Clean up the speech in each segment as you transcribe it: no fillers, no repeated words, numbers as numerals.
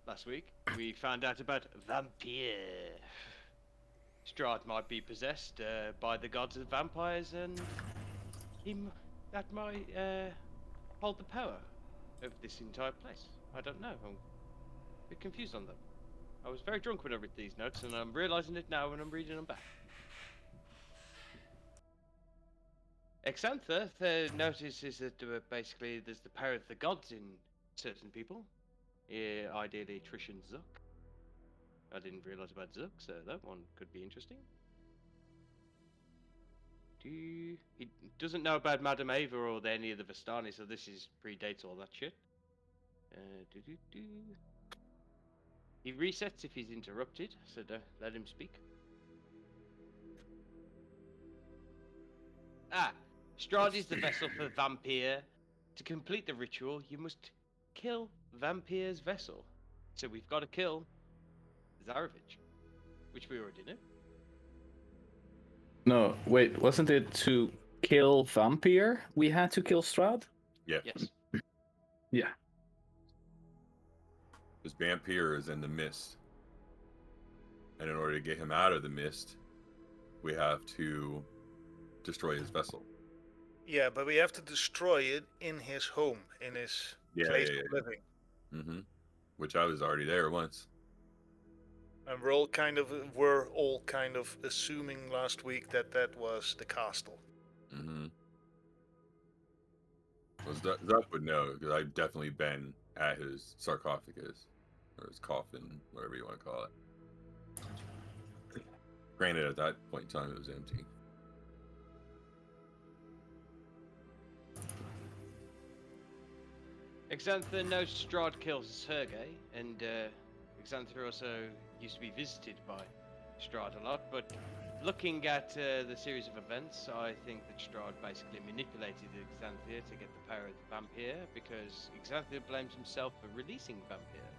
last week, we found out about vampire. Strahd might be possessed by the gods of vampires, and that might hold the power of this entire place. I don't know. I'm a bit confused on them. I was very drunk when I read these notes, and I'm realizing it now when I'm reading them back. Exantha notices that basically there's the power of the gods in certain people. Ideally, Trish and Zuck. I didn't realize about Zuck, so that one could be interesting. He doesn't know about Madame Ava or any of the Vistani, so this is predates all that shit. He resets if he's interrupted, so let him speak. Strahd is the vessel for Vampire. To complete the ritual, you must kill Vampire's vessel. So we've got to kill Zarovich, which we already knew. No, wait, wasn't it to kill Vampire we had to kill Strahd? Yeah. Yes. Yeah. Because Vampire is in the mist. And in order to get him out of the mist, we have to destroy his vessel. Yeah, but we have to destroy it in his home, in his place of living. Mm-hmm. Which I was already there once. And we're all kind of assuming last week that was the castle. Mm-hmm. Well, Zuck would know, because I've definitely been at his sarcophagus, or his coffin, whatever you want to call it. Granted, at that point in time, it was empty. Exantha knows Strahd kills Sergei, and Exantha also used to be visited by Strahd a lot, but looking at the series of events, I think that Strahd basically manipulated Exantha to get the power of the vampire, because Exantha blames himself for releasing vampire.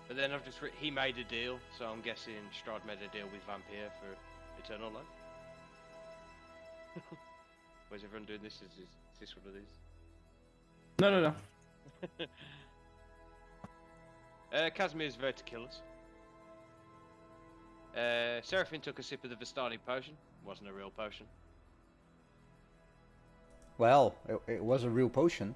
But then I've just he made a deal, so I'm guessing Strahd made a deal with vampire for eternal life. Why is everyone doing this? Is this what it is? No. Casimir's about to kill us. Seraphine took a sip of the Vistani potion. Wasn't a real potion. Well, it was a real potion.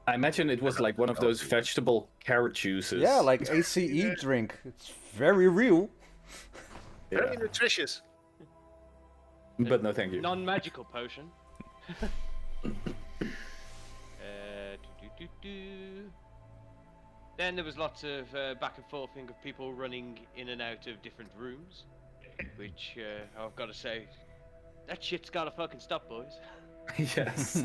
I imagine it was like one of those vegetable carrot juices. Yeah, like ACE drink. It's very real. Very nutritious. But no, thank you. Non-magical potion. Then there was lots of back and forth of people running in and out of different rooms, which I've got to say, that shit's gotta fucking stop, boys. Yes.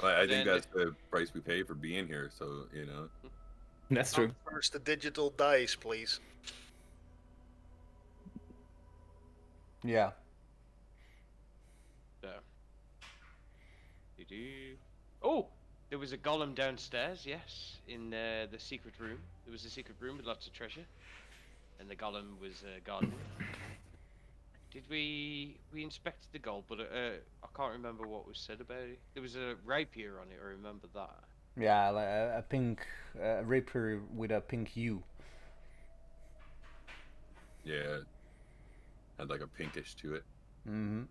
I think that's the price we pay for being here, so, you know. That's true. First, the digital dice, please. Yeah. So. Oh! There was a golem downstairs, yes, in the secret room. There was a secret room with lots of treasure. And the golem was guarding it. Did we inspected the gold, but I can't remember what was said about it. There was a rapier on it, I remember that. Yeah, like a pink rapier with a pink hue. Yeah. Had like a pinkish to it. Mm-hmm.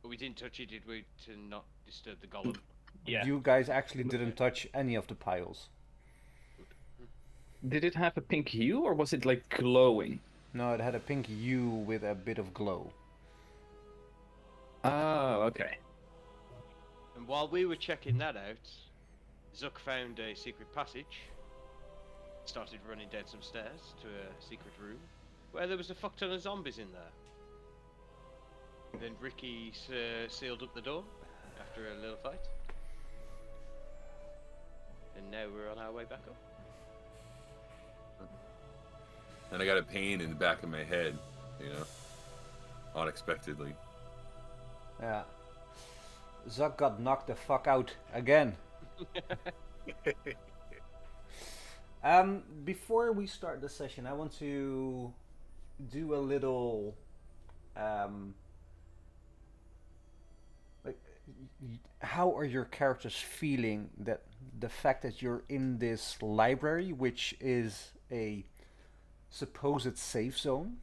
But we didn't touch it, did we, to not disturb the golem? Yeah. You guys actually didn't touch any of the piles. Did it have a pink hue or was it like glowing? No, it had a pink hue with a bit of glow. Oh, okay. And while we were checking that out, Zuck found a secret passage. Started running down some stairs to a secret room where there was a fuck ton of zombies in there. Then Ricky sealed up the door after a little fight. And now we're on our way back up. And I got a pain in the back of my head, you know, unexpectedly. Yeah. Zuck got knocked the fuck out again. Before we start the session, I want to do a little how are your characters feeling that the fact that you're in this library, which is a supposed safe zone?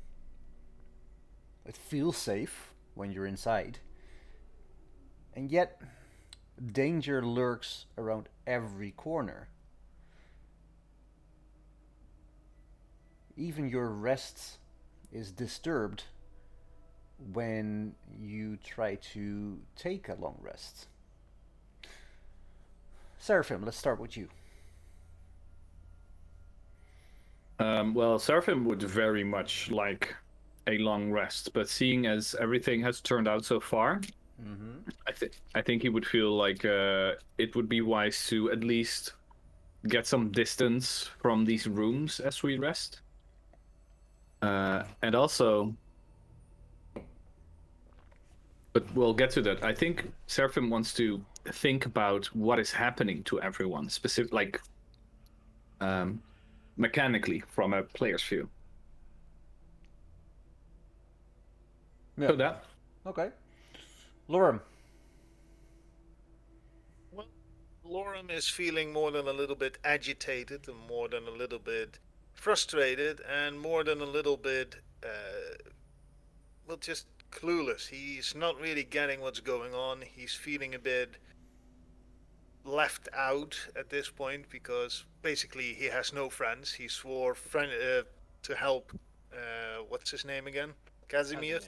It feels safe when you're inside, and yet danger lurks around every corner. Even your rest is disturbed when you try to take a long rest. Seraphim, let's start with you. Well, Seraphim would very much like a long rest, but seeing as everything has turned out so far, I think he would feel like it would be wise to at least get some distance from these rooms as we rest. And also, but we'll get to that. I think Seraphim wants to think about what is happening to everyone, specific, like mechanically from a player's view. Yeah. So that. Okay. Lorem. Well, Lorem is feeling more than a little bit agitated, and more than a little bit frustrated, and more than a little bit, well, just clueless. He's not really getting what's going on. He's feeling a bit left out at this point because basically he has no friends. He swore to help. What's his name again? Casimir.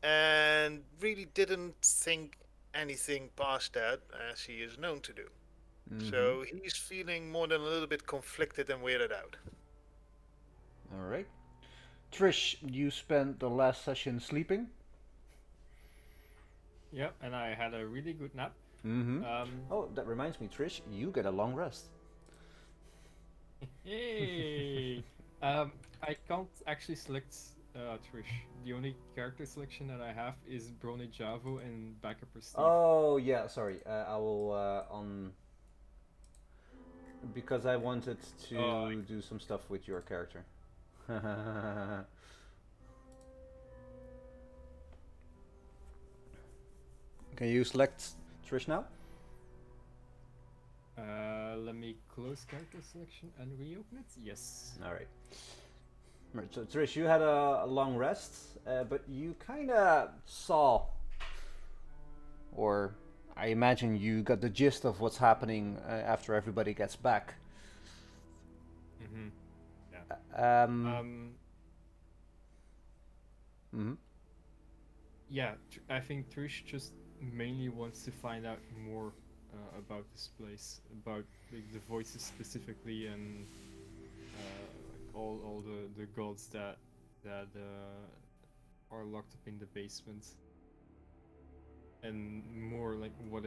And really didn't think anything past that, as he is known to do. So he's feeling more than a little bit conflicted and weirded out. All right. Trish, you spent the last session sleeping. Yep, and I had a really good nap. Oh, that reminds me, Trish, you get a long rest. Hey! I can't actually select Trish. The only character selection that I have is Brony Javo and Backup Steve. Oh yeah, sorry. I will on because I wanted to do some stuff with your character. Can you select Trish now? Let me close character selection and reopen it. Yes. All right. Right, so Trish, you had a long rest, but you kind of saw, or I imagine you got the gist of what's happening after everybody gets back. Yeah. Yeah, I think Trish just mainly wants to find out more about this place, about like, the voices specifically, and all the gods that are locked up in the basement, and more like what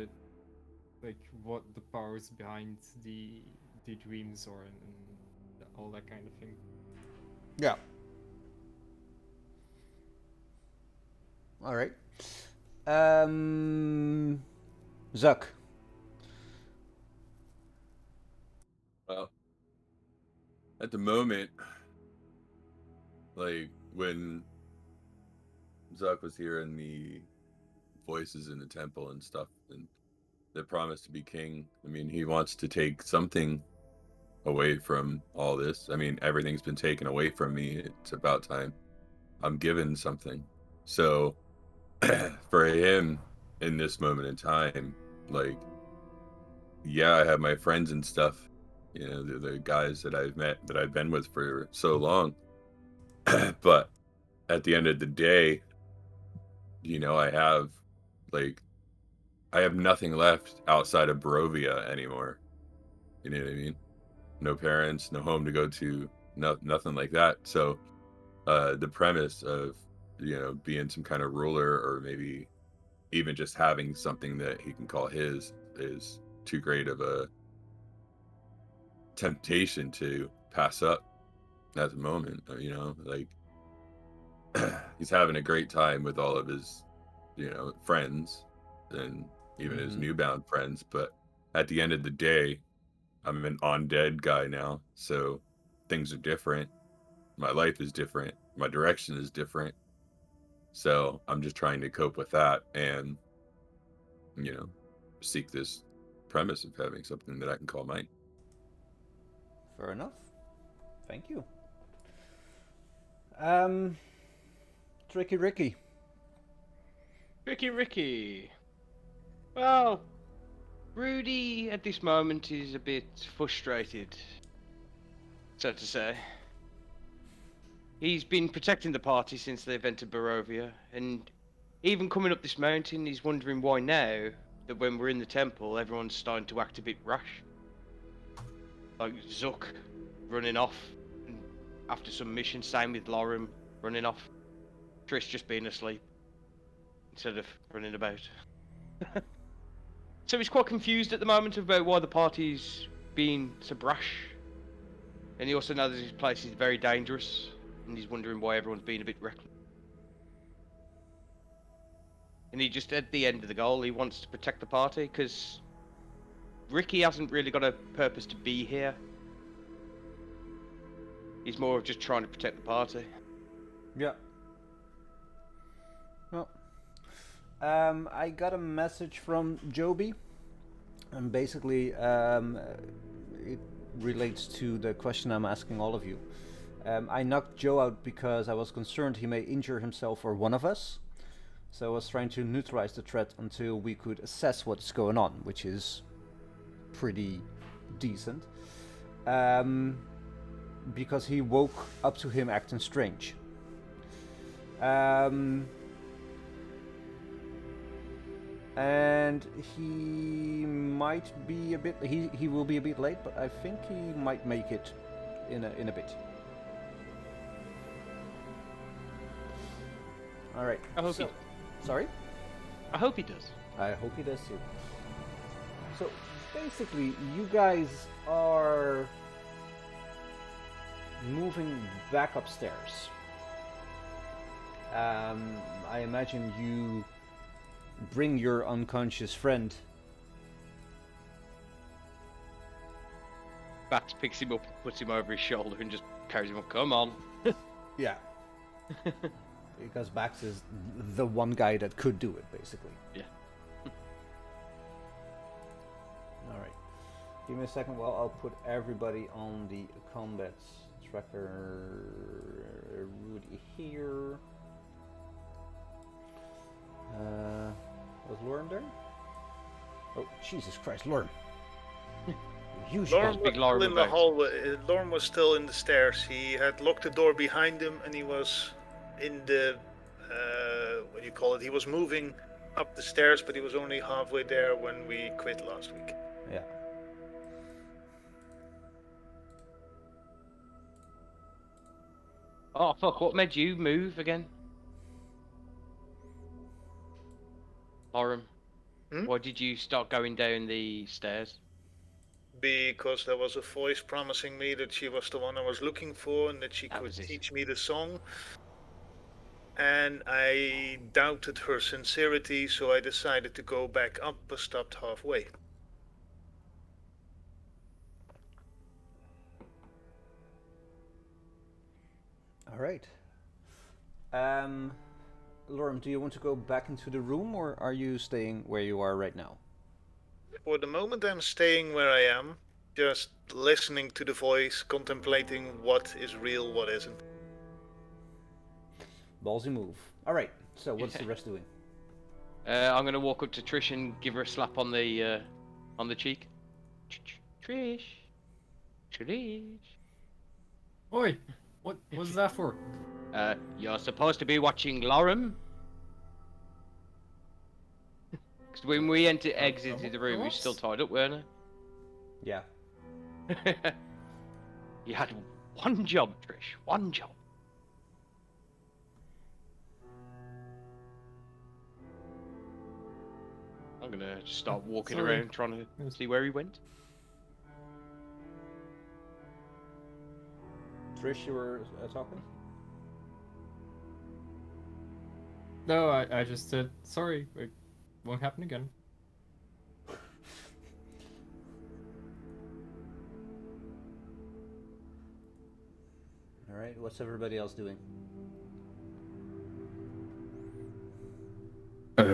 the powers behind the dreams are, and all that kind of thing. Yeah. All right. Zuck. Well, at the moment, like when Zuck was hearing the voices in the temple and stuff, and the promise to be king, I mean, he wants to take something away from all this. I mean, everything's been taken away from me. It's about time I'm given something. So for him in this moment in time, like, yeah, I have my friends and stuff, you know, the guys that I've met, that I've been with for so long. But at the end of the day, you know, I have nothing left outside of Barovia anymore. You know what I mean? No parents, no home to go to, nothing like that. So the premise of, you know, being some kind of ruler, or maybe even just having something that he can call his, is too great of a temptation to pass up at the moment. You know, like he's having a great time with all of his, you know, friends, and even his newbound friends. But at the end of the day, I'm an undead guy now, so things are different. My life is different. My direction is different. So I'm just trying to cope with that. And seek this premise of having something that I can call mine. Fair enough. Thank you. Tricky Ricky. Ricky. Well, Rudy at this moment is a bit frustrated, so to say. He's been protecting the party since they've entered Barovia, and even coming up this mountain, he's wondering why now that when we're in the temple, everyone's starting to act a bit rash. Like Zuck running off and after some mission, same with Lorem running off. Trish just being asleep instead of running about. So he's quite confused at the moment about why the party's being so brash. And he also knows that this place is very dangerous, and he's wondering why everyone's being a bit reckless. And he just, at the end of the goal, he wants to protect the party, because Ricky hasn't really got a purpose to be here. He's more of just trying to protect the party. Yeah. Well, I got a message from Joby, and basically it relates to the question I'm asking all of you. I knocked Joe out because I was concerned he may injure himself or one of us. So I was trying to neutralize the threat until we could assess what's going on, which is pretty decent. Because he woke up to him acting strange. And he might be a bit, he will be a bit late, but I think he might make it in a bit. All right. I hope Sorry? I hope he does. I hope he does too. So basically, you guys are moving back upstairs. I imagine you bring your unconscious friend. Bax picks him up, puts him over his shoulder, and just carries him up. Come on. Yeah. Because Bax is the one guy that could do it, basically. Yeah. Alright. Give me a second while I'll put everybody on the combat tracker. Rudy here. Was Lorem there? Oh, Jesus Christ, Lorem. Lorem was still in the hallway. Lorem was still in the stairs. He had locked the door behind him, and he was in the what do you call it? He was moving up the stairs, but he was only halfway there when we quit last week. Yeah. Oh fuck! What made you move again, Lorem? Why did you start going down the stairs? Because there was a voice promising me that she was the one I was looking for and that she could teach me the song. And I doubted her sincerity, so I decided to go back up, but stopped halfway. All right. Lorem, do you want to go back into the room, or are you staying where you are right now? For the moment, I'm staying where I am, just listening to the voice, contemplating what is real, what isn't. Ballsy move. All right. So what's the rest doing? I'm gonna walk up to Trish and give her a slap on the cheek. Trish. Oi! What was that for? You're supposed to be watching Lorem. Because when we exited the room, we were still tied up, weren't we? Yeah. You had one job, Trish. One job. I'm gonna just start walking around trying to see where he went. Trish, you were talking? No, I just said sorry. It won't happen again. All right. What's everybody else doing?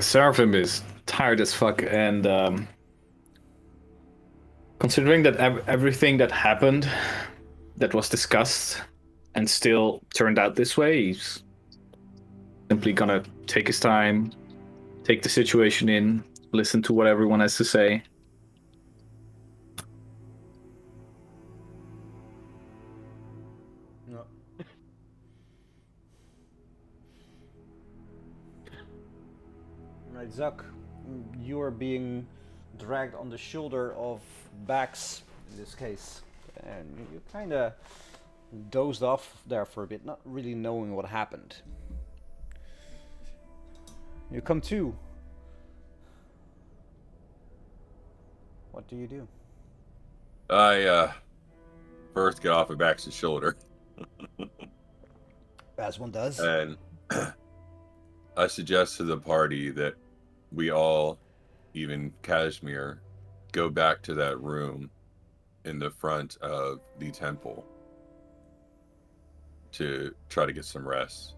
Seraphim is tired as fuck, and considering that everything that happened, that was discussed, and still turned out this way, he's simply gonna take his time, take the situation in, listen to what everyone has to say. No. Right, Zuck, you are being dragged on the shoulder of Bax in this case, and you kind of dozed off there for a bit, not really knowing what happened. You come to. What do you do? I first get off of Bax's shoulder, As one does. and I suggest to the party that we all, even Kashmir, go back to that room in the front of the temple to try to get some rest.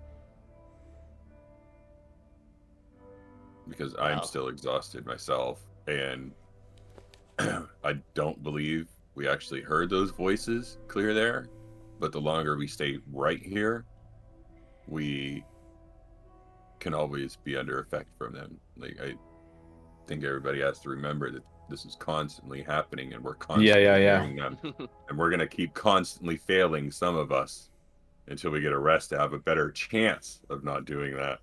Because I'm Wow. still exhausted myself, and I don't believe we actually heard those voices clear there. But the longer we stay right here, we can always be under effect from them. Like, I think everybody has to remember that this is constantly happening, and we're constantly hearing them, and we're gonna keep constantly failing, some of us, until we get a rest to have a better chance of not doing that.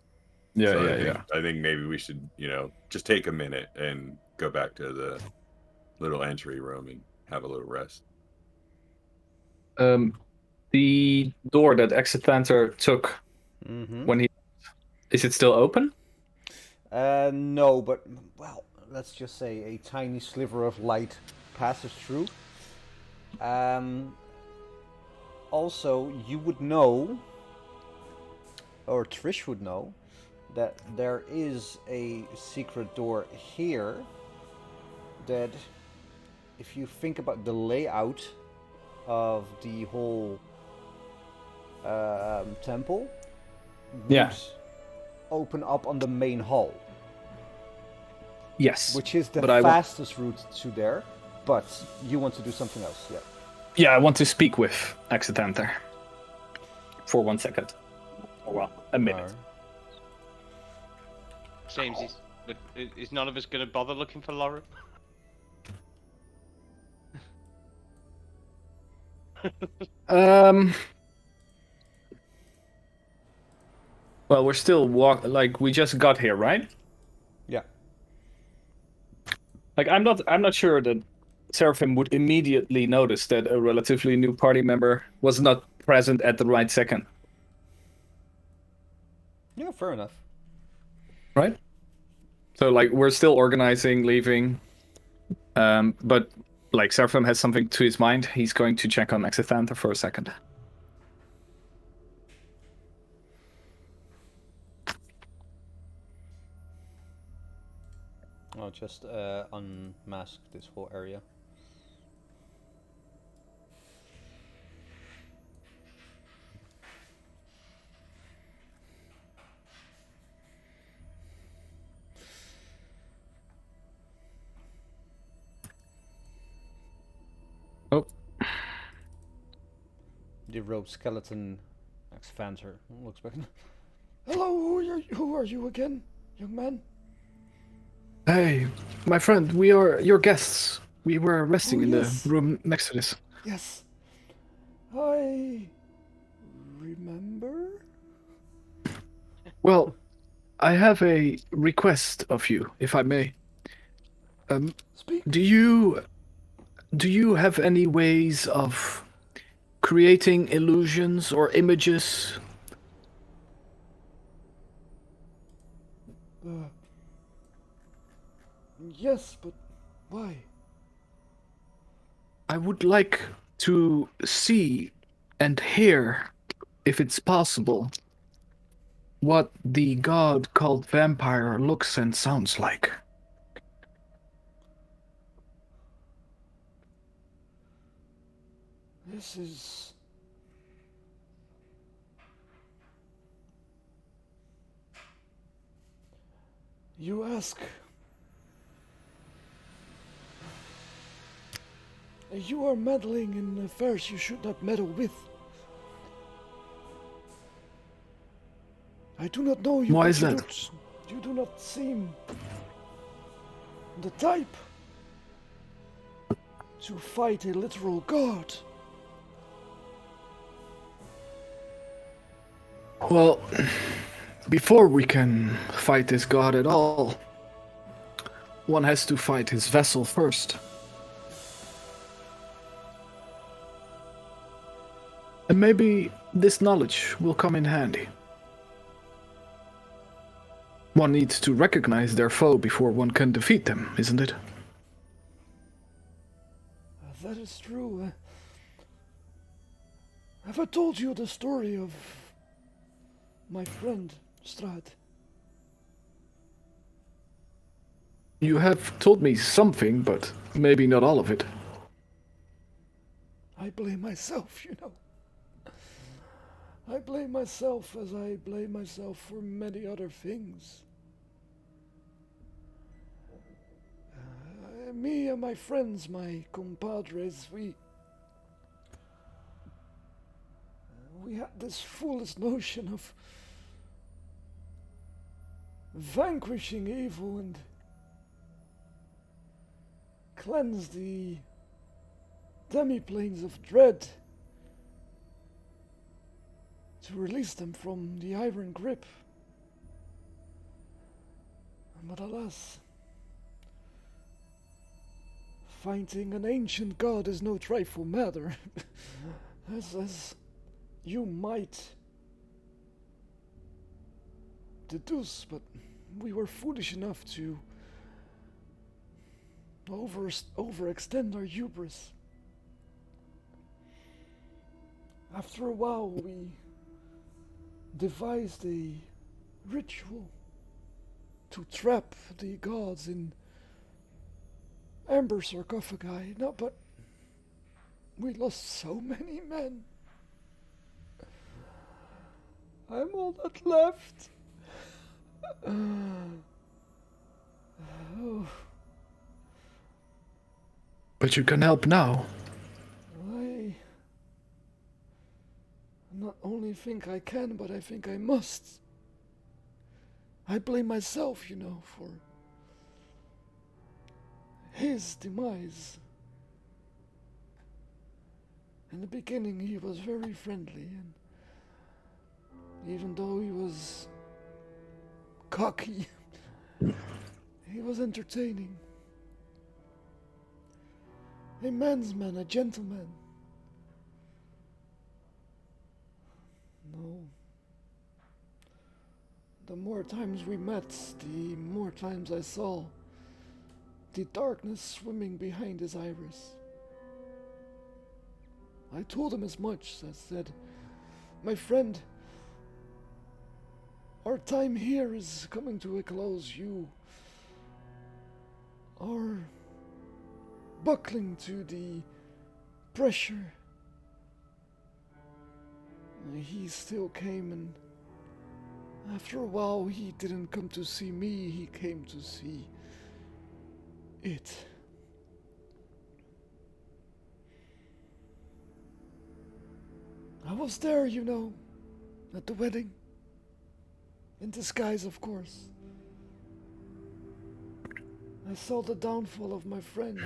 I think maybe we should, just take a minute and go back to the little entry room and have a little rest. The door that Exithanter took when he... Is it still open? No, but, well, let's just say a tiny sliver of light passes through. Also, you would know, or Trish would know, that there is a secret door here that, if you think about the layout of the whole temple, would open up on the main hall. Yes. Which is the fastest route to there, but you want to do something else, yeah. Yeah, I want to speak with Exithanter. For 1 second. Or, well, a minute. Seems is none of us going to bother looking for Lauren? Well, we're still we just got here, right? Yeah. Like, I'm not sure that Seraphim would immediately notice that a relatively new party member was not present at the right second. Yeah, fair enough. Right? So, like, we're still organizing, leaving. But, like, Seraphim has something to his mind. He's going to check on Exithanter for a second. I'll just unmask this whole area. Oh. The robed skeleton Exfanter looks back. Hello, who are you again, young man? Hey, my friend, we are your guests. We were resting in the room next to this. Yes. I remember? Well, I have a request of you, if I may. Speak. Do you have any ways of creating illusions or images? Yes, but why? I would like to see and hear, if it's possible, what the god called vampire looks and sounds like. This is... You ask You are meddling in affairs you should not meddle with. I do not know you. Why but is that? You do not seem the type to fight a literal god. Well, before we can fight this god at all, one has to fight his vessel first. And maybe this knowledge will come in handy. One needs to recognize their foe before one can defeat them, isn't it? That is true. Have I told you the story of my friend Strahd? You have told me something, but maybe not all of it. I blame myself, you know. I blame myself as I blame myself for many other things. Me and my friends, my compadres, we had this foolish notion of vanquishing evil and cleanse the demiplanes of dread to release them from the iron grip. But alas, fighting an ancient god is no trifle matter, as you might deduce, but we were foolish enough to overextend our hubris. After a while, we devised a ritual to trap the gods in amber sarcophagi. No, but we lost so many men. I'm all that left. Oh, But you can help now. I not only think I can, but I think I must. I blame myself, you know, for his demise. In the beginning, he was very friendly, and even though he was cocky, he was entertaining. A man's man, a gentleman. No. The more times we met, the more times I saw the darkness swimming behind his iris. I told him as much. I said, my friend, our time here is coming to a close. You are buckling to the pressure. He still came, and after a while he didn't come to see me, he came to see it. I was there, you know, at the wedding. In disguise, of course. I saw the downfall of my friend.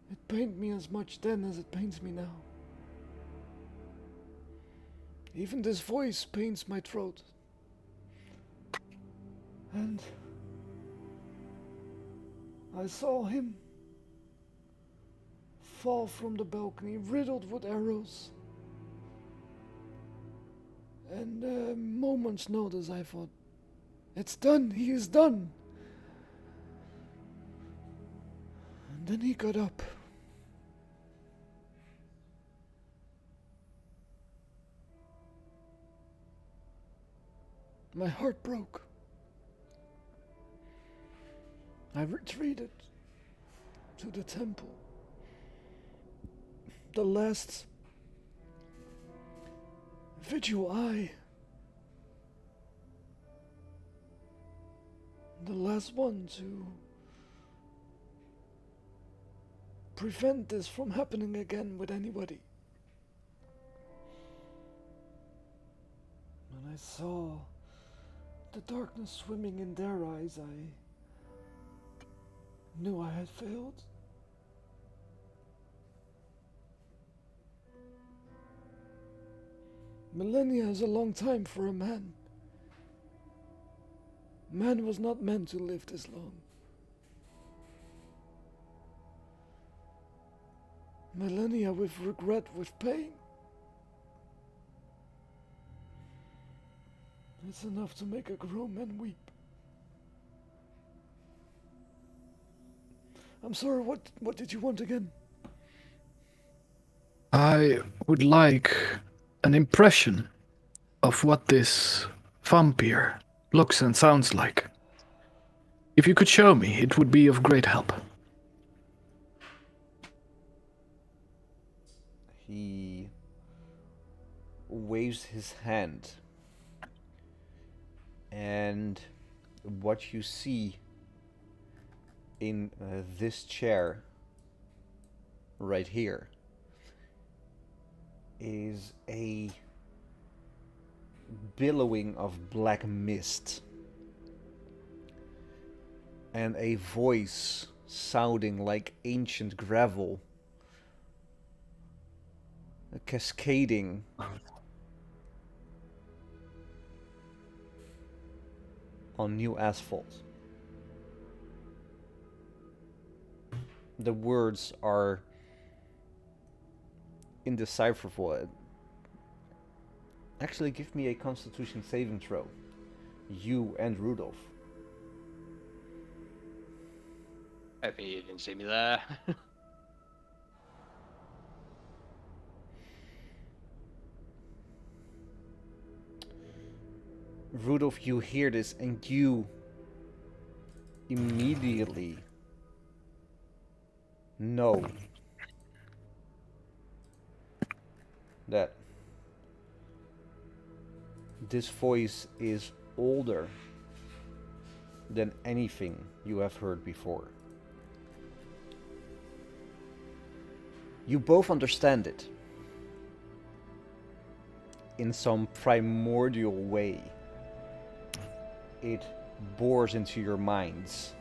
It pained me as much then as it pains me now. Even this voice pains my throat. And I saw him fall from the balcony, riddled with arrows. And a moment's notice I thought, it's done, he is done. And then he got up. My heart broke. I retreated to the temple. The last vigil the last one to prevent this from happening again with anybody. When I saw the darkness swimming in their eyes, I knew I had failed. Millennia is a long time for a man. Man was not meant to live this long. Millennia with regret, with pain. It's enough to make a grown man weep. I'm sorry, what did you want again? I would like an impression of what this vampire looks and sounds like. If you could show me, it would be of great help. He waves his hand, and what you see in this chair right here is a billowing of black mist and a voice sounding like ancient gravel cascading on new asphalt. The words are indecipherable. Actually, give me a Constitution saving throw. You and Rudolph. Hoping you didn't see me there. Rudolph, you hear this and you immediately know that this voice is older than anything you have heard before. You both understand it in some primordial way. It bores into your minds.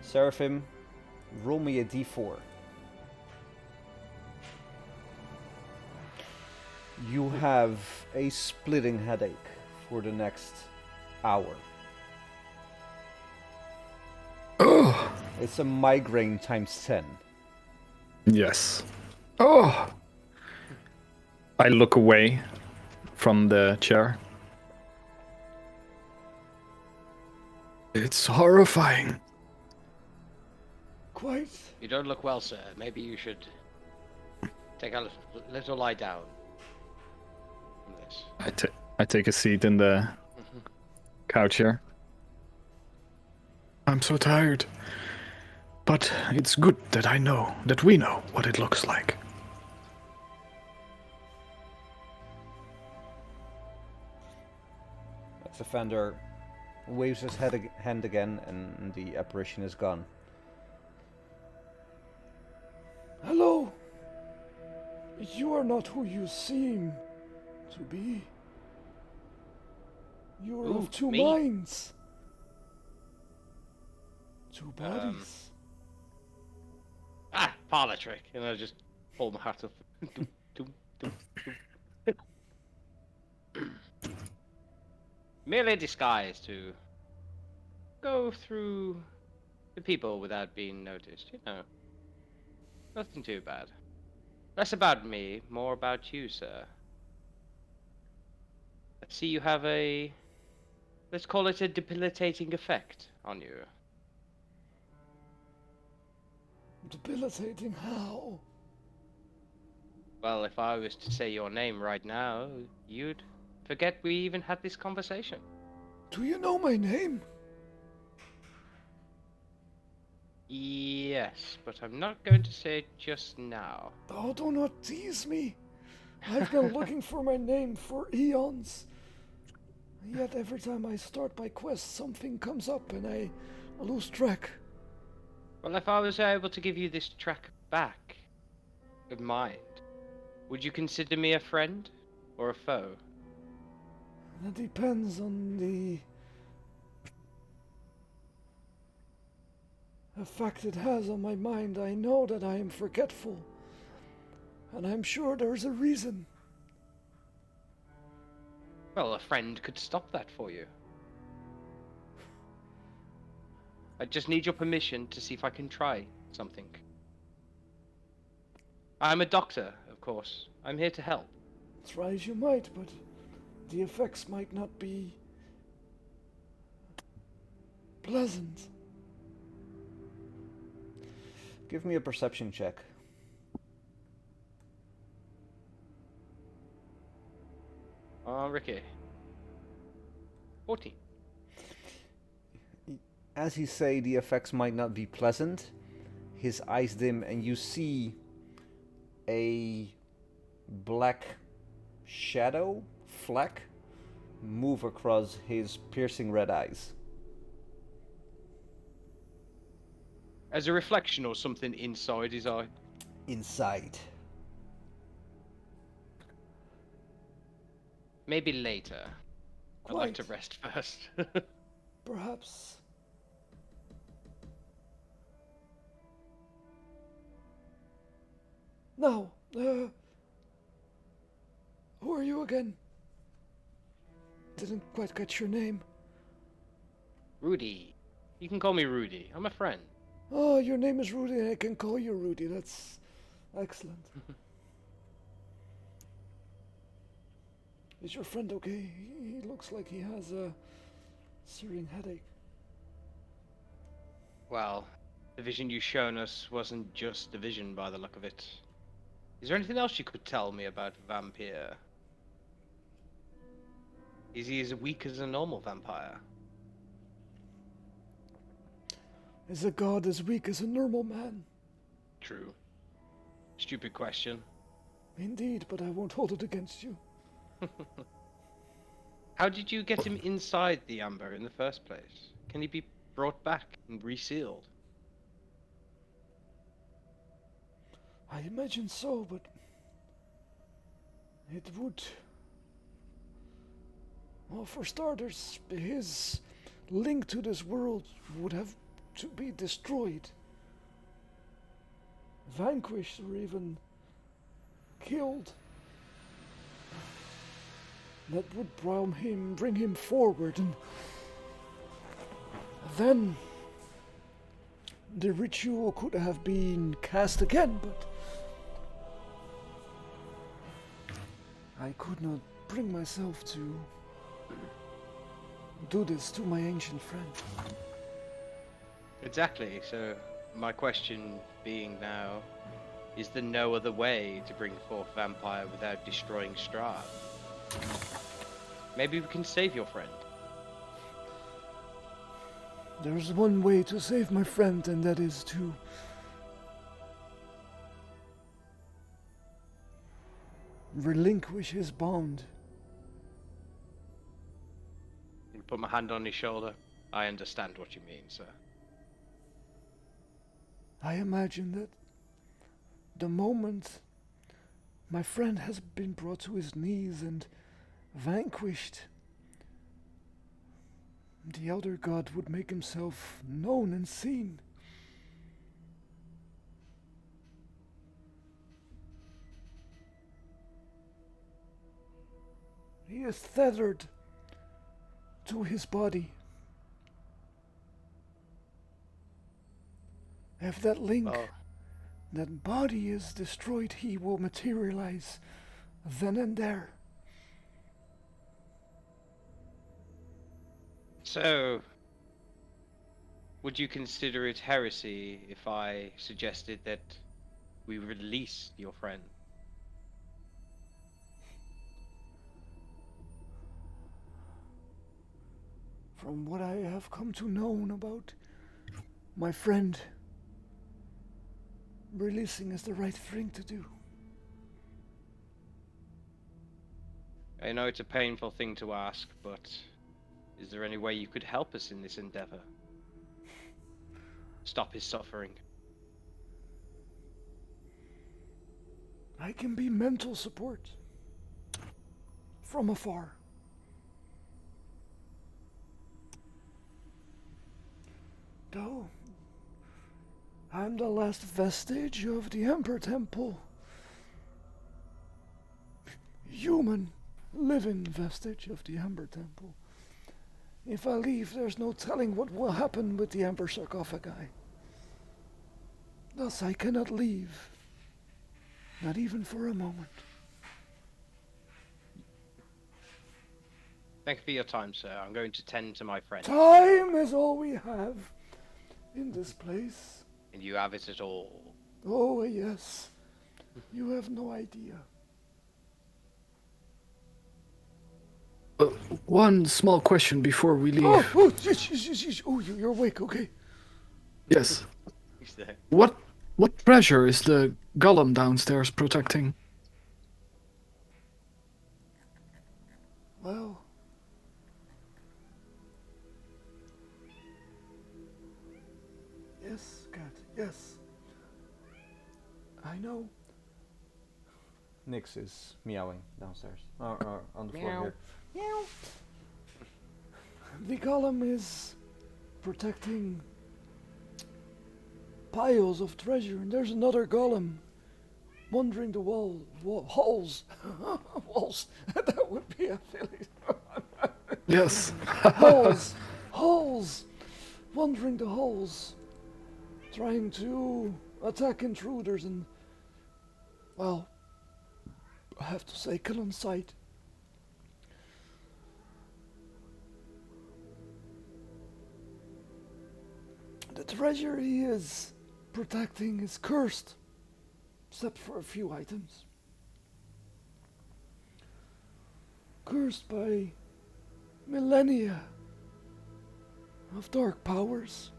Seraphim, roll me a d4. You have a splitting headache for the next hour. Oh, It's a migraine times 10. yes. Oh. I look away from the chair. It's horrifying. Quite. You don't look well, sir. Maybe you should take a little lie down from this. I take a seat in the couch here. I'm so tired. But it's good that we know what it looks like. The Fender waves his hand again and the apparition is gone. Hello. You are not who you seem to be. You are of two me? minds. Two bodies. Parlor trick. And I just pull my hat up. Doom, doom, doom, doom. Merely disguised to go through the people without being noticed, you know. Nothing too bad. Less about me, more about you, sir. I see you have a, let's call it a debilitating effect on you. Debilitating how? Well, if I was to say your name right now, you'd forget we even had this conversation. Do you know my name? Yes, but I'm not going to say it just now. Oh, do not tease me. I've been looking for my name for eons. Yet every time I start my quest, something comes up and I lose track. Well, if I was able to give you this track back of mind, would you consider me a friend or a foe? That depends on the effect it has on my mind. I know that I am forgetful, and I'm sure there's a reason. Well, a friend could stop that for you. I just need your permission to see if I can try something. I'm a doctor, of course. I'm here to help. Try as you might, but the effects might not be pleasant. Give me a perception check. Ricky. 14. As you say, the effects might not be pleasant. His eyes dim, and you see a black shadow fleck move across his piercing red eyes. As a reflection or something inside his eye? Inside. Maybe later. I'd like to Quite. rest first. Perhaps. Now, who are you again? Didn't quite catch your name. Rudy. You can call me Rudy. I'm a friend. Oh, your name is Rudy, and I can call you Rudy. That's excellent. Is your friend okay? He looks like he has a searing headache. Well, the vision you've shown us wasn't just a vision by the look of it. Is there anything else you could tell me about Vampire? Is he as weak as a normal vampire? Is a god as weak as a normal man? True. Stupid question. Indeed, but I won't hold it against you. How did you get him inside the amber in the first place? Can he be brought back and resealed? I imagine so, but it would... Well, for starters, his link to this world would have to be destroyed, vanquished, or even killed. That would bring him forward, and then the ritual could have been cast again, but I could not bring myself to do this to my ancient friend. Exactly, so my question being now, is there no other way to bring forth Vampire without destroying Strahd? Maybe we can save your friend. There's one way to save my friend, and that is to relinquish his bond. And put my hand on his shoulder. I understand what you mean, sir. I imagine that the moment my friend has been brought to his knees and vanquished, the elder god would make himself known and seen. He is tethered to his body. If that link, that body is destroyed, he will materialize then and there. So, would you consider it heresy if I suggested that we release your friend? From what I have come to know about my friend, releasing is the right thing to do. I know it's a painful thing to ask, but is there any way you could help us in this endeavor? stop his suffering. I can be mental support. From afar. Though, I'm the last vestige of the Emperor Temple. Human, living vestige of the Emperor Temple. If I leave, there's no telling what will happen with the Emperor sarcophagi. Thus, I cannot leave. Not even for a moment. Thank you for your time, sir. I'm going to tend to my friend. Time is all we have in this place. And you have it at all. Oh, yes. You have no idea. One small question before we leave. You're awake, okay. Yes. He's there. What treasure is the golem downstairs protecting? Well, yes, cat, yes. I know. Nix is meowing downstairs. Or on the floor here. Meow. The golem is protecting piles of treasure, and there's another golem wandering the halls. Walls. That would be a Philly. Yes. Halls. Wandering the halls, trying to attack intruders and, well, I have to say, kill on sight. The treasure he is protecting is cursed, except for a few items. Cursed by millennia of dark powers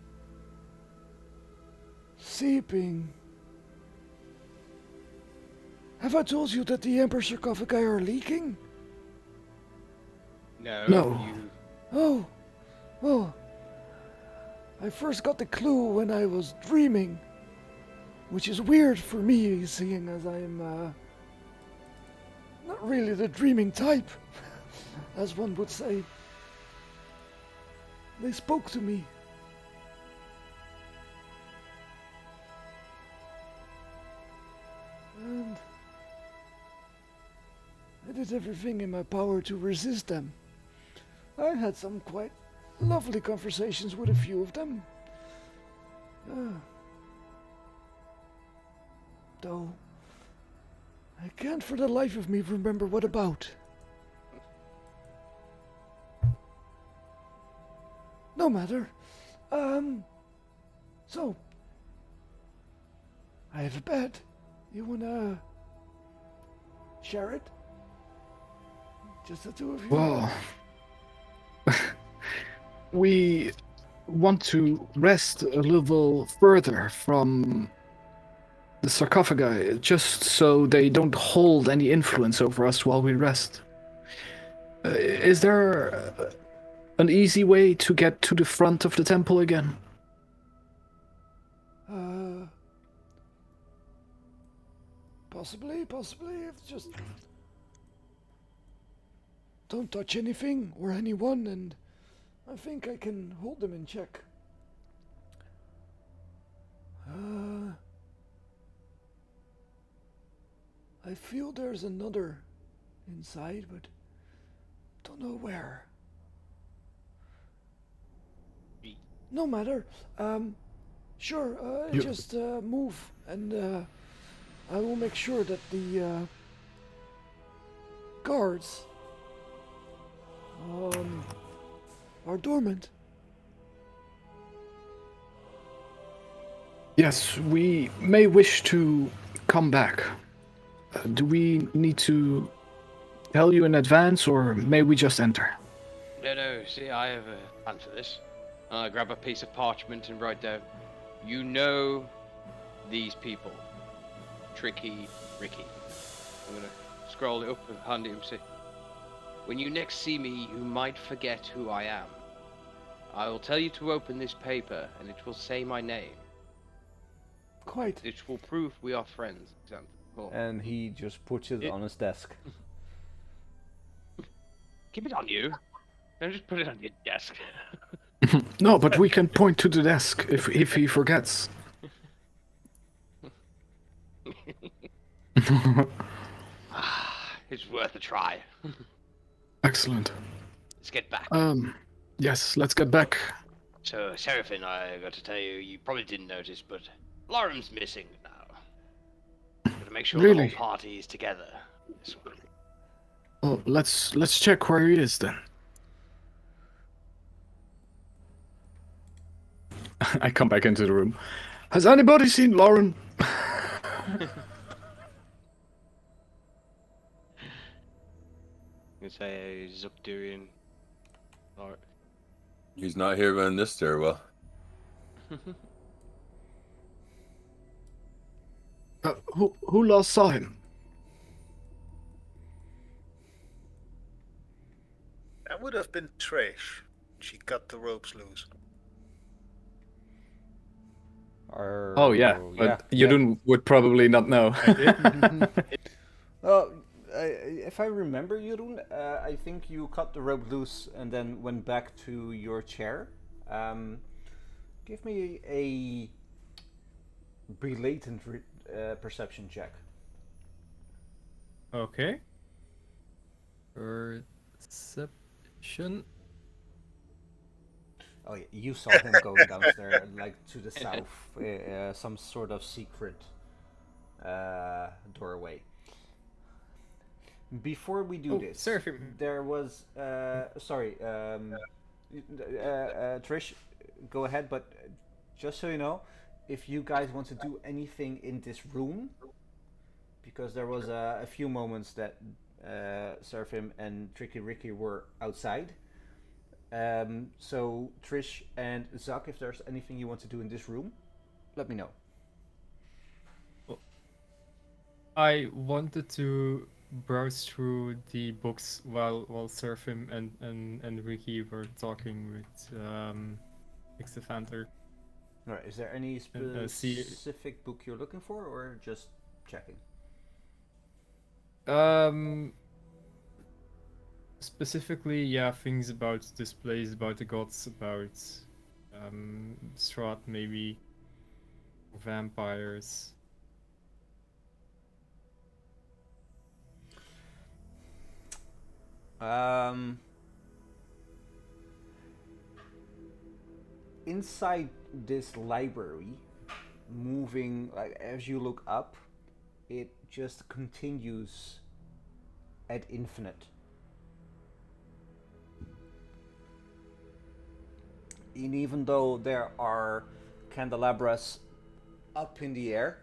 seeping. Have I told you that the Emperor sarcophagi are leaking? No. No. You... Oh, well, I first got the clue when I was dreaming, which is weird for me, seeing as I'm not really the dreaming type, as one would say. They spoke to me. And I did everything in my power to resist them. I had some quite lovely conversations with a few of them. Though, I can't for the life of me remember what about. No matter. So, I have a bed. You wanna share it? Just the two of you? Well, we want to rest a little further from the sarcophagi, just so they don't hold any influence over us while we rest. Is there an easy way to get to the front of the temple again? Possibly. It's just don't touch anything or anyone, and I think I can hold them in check. I feel there's another inside, but don't know where. No matter. Sure, just move, and I will make sure that the guards are dormant. Yes, we may wish to come back. Do we need to tell you in advance, or may we just enter? No, see, I have a plan for this. I grab a piece of parchment and write down, you know these people. Tricky Ricky. I'm gonna scroll it up and hand it to him. Say, when you next see me, you might forget who I am. I will tell you to open this paper, and it will say my name. Quite. It will prove we are friends, Xantha. Oh. And he just puts it on his desk. Keep it on you. Don't just put it on your desk. No, but we can point to the desk if he forgets. It's worth a try. Excellent. Let's get back. Yes, let's get back. So, Seraphim, I got to tell you, you probably didn't notice, but Lauren's missing now. Gotta make sure Really? the whole party is together. This one. Oh, let's check where he is then. I come back into the room. Has anybody seen Lauren? You say Zupdurian. Or He's not here in this stairwell. Who last saw him? That would have been Trish. She cut the ropes loose. Oh yeah, but Yudun would probably not know. Well, if I remember, Jeroen, I think you cut the rope loose and then went back to your chair. Give me a blatant perception check. Okay. Perception. Oh yeah, you saw him going downstairs, like to the south, some sort of secret doorway. Before we do this, Seraphim. there was Trish, go ahead, but just so you know, if you guys want to do anything in this room, because there was a few moments that Seraphim and Tricky Ricky were outside. So Trish and Zach, if there's anything you want to do in this room, let me know. I wanted to browse through the books while Seraphim and Ricky were talking with Xantha. Alright, is there any specific book you're looking for, or just checking? Specifically, yeah, things about this place, about the gods, about Strahd, maybe vampires. Inside this library, moving, like, as you look up, it just continues ad infinite. And even though there are candelabras up in the air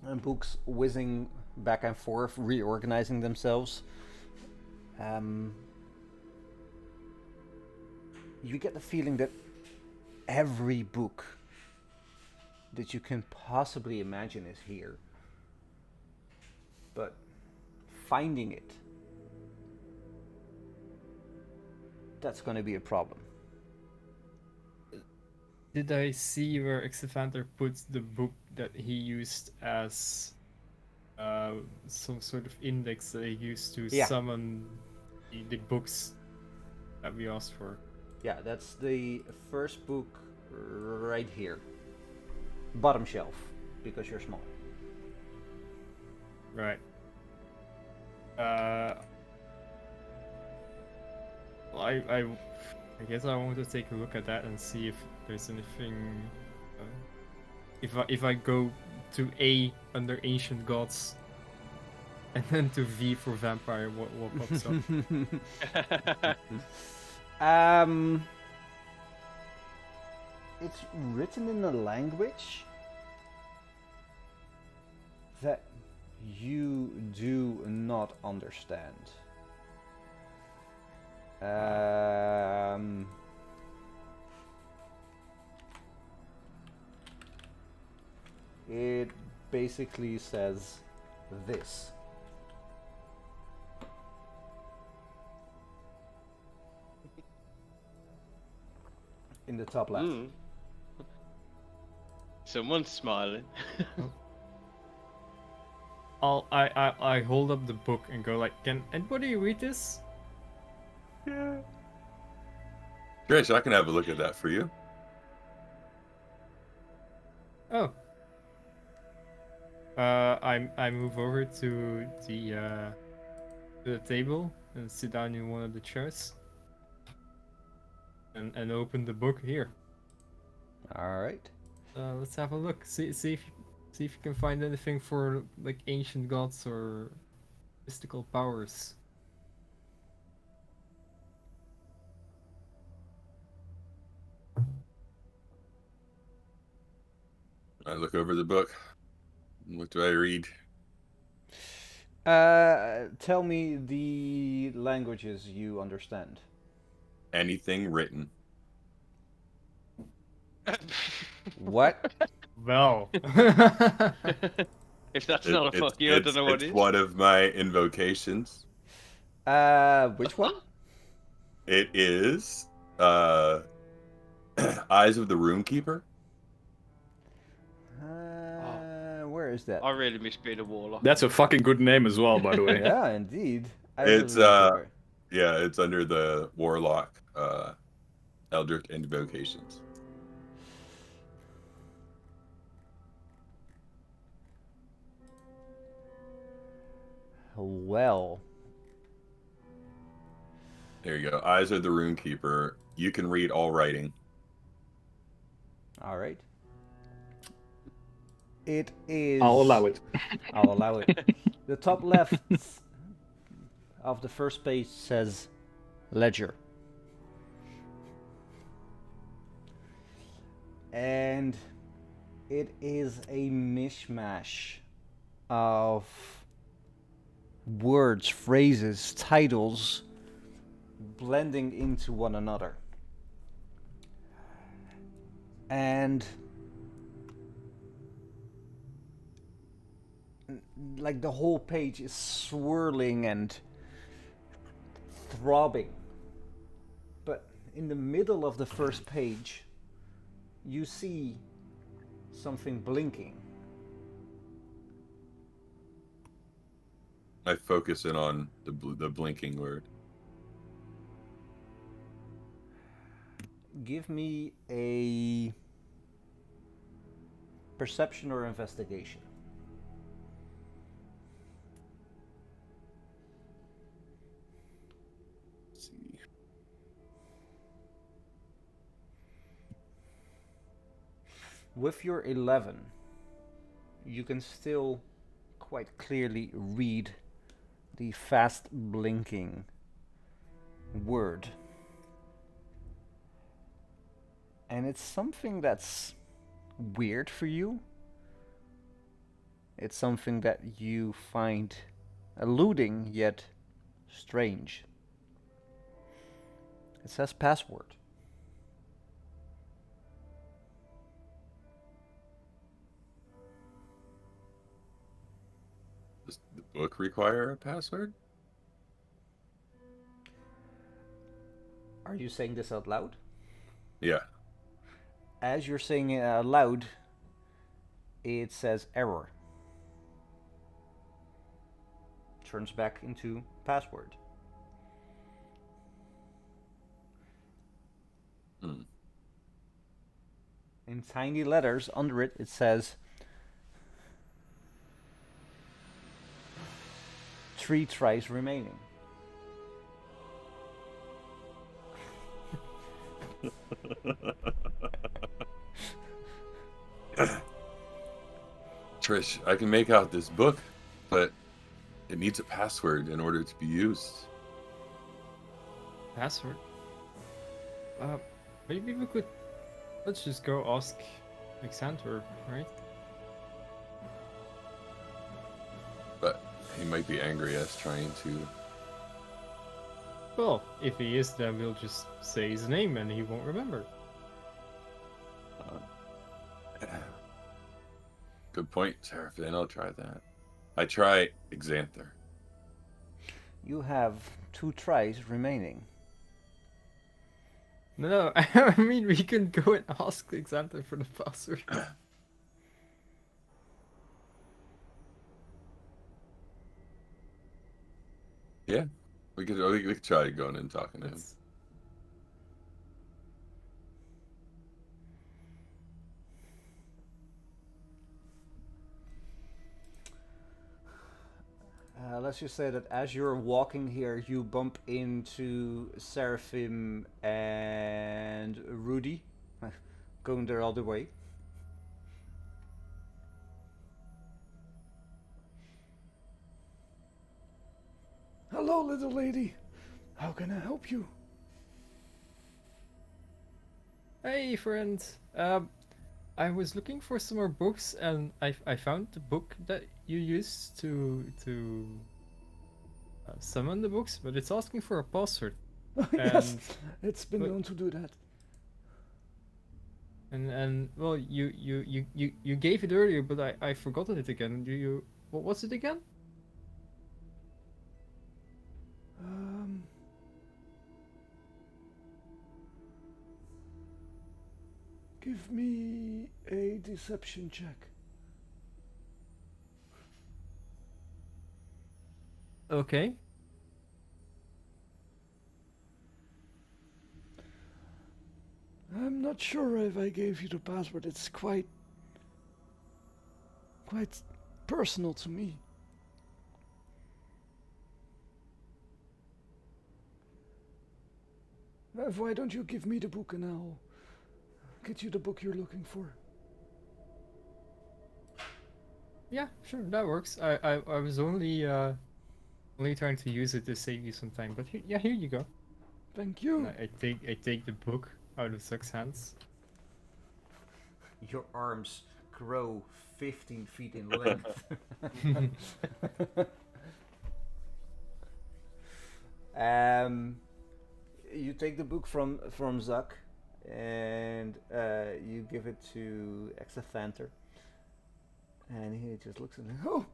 and books whizzing back and forth, reorganizing themselves, you get the feeling that every book that you can possibly imagine is here. But finding it, that's going to be a problem. Did I see where Xantha put the book that he used as some sort of index that he used to summon the books that we asked for? Yeah, that's the first book right here. Bottom shelf, because you're small. Right. I guess I want to take a look at that and see if there's anything. If I go to A under Ancient Gods, and then to V for Vampire, what pops up? It's written in a language that you do not understand. It basically says this. in the top left. Someone's smiling. I hold up the book and go like, can anybody read this? Yeah. Trish, I can have a look at that for you. Oh. I move over to the table and sit down in one of the chairs. And open the book here. All right. Let's have a look. See if you can find anything for like ancient gods or mystical powers. I look over the book. What do I read? Tell me the languages you understand. Anything written. What? Well. If that's not a fuck you, I don't know what it is. It's one of my invocations. Which one? It is Eyes of the Roomkeeper. Where is that? I really miss being a warlock. That's a fucking good name as well, by the way. Yeah, indeed. It's yeah, it's under the Warlock Eldritch Invocations. Well. There you go. Eyes of the Runekeeper. You can read all writing. All right. It is. I'll allow it. I'll allow it. The top left of the first page says ledger. And it is a mishmash of words, phrases, titles blending into one another. And like the whole page is swirling and throbbing. But in the middle of the first page, you see something blinking. I focus in on the blinking word. Give me a perception or investigation. Let's see. With your 11, you can still quite clearly read the fast blinking word. And it's something that's weird for you. It's something that you find eluding yet strange. It says password. Does the book require a password? Are you saying this out loud? Yeah. As you're saying it out loud, it says error. Turns back into password. In tiny letters under it, it says 3 tries remaining. Trish, I can make out this book, but it needs a password in order to be used. Password? Maybe we could... Let's just go ask Alexander, right? But he might be angry at us trying to... Well, if he is, then we'll just say his name and he won't remember. Good point, Seraphine. I'll try that. I try Exanther. You have 2 tries remaining. No, I mean we can go and ask Xander for the password. Yeah, we could try going and talking to him. Let's- Let's just say that as you're walking here, you bump into Seraphim and Rudy, going their other way. Hello, little lady. How can I help you? Hey friend, I was looking for some more books and I found the book that you used to summon the books, but it's asking for a password. Yes, And- it's been but- known to do that. And well, you gave it earlier, but I forgotten it again. What was it again? Give me a deception check. Okay. I'm not sure if I gave you the password. It's quite personal to me. Why don't you give me the book and I'll get you the book you're looking for? Yeah, sure, that works. I was only trying to use it to save you some time, but here you go. Thank you. I take the book out of Zuck's hands. Your arms grow 15 feet in length. You take the book from Zuck, and you give it to Exathanter, and he just looks at it. Oh,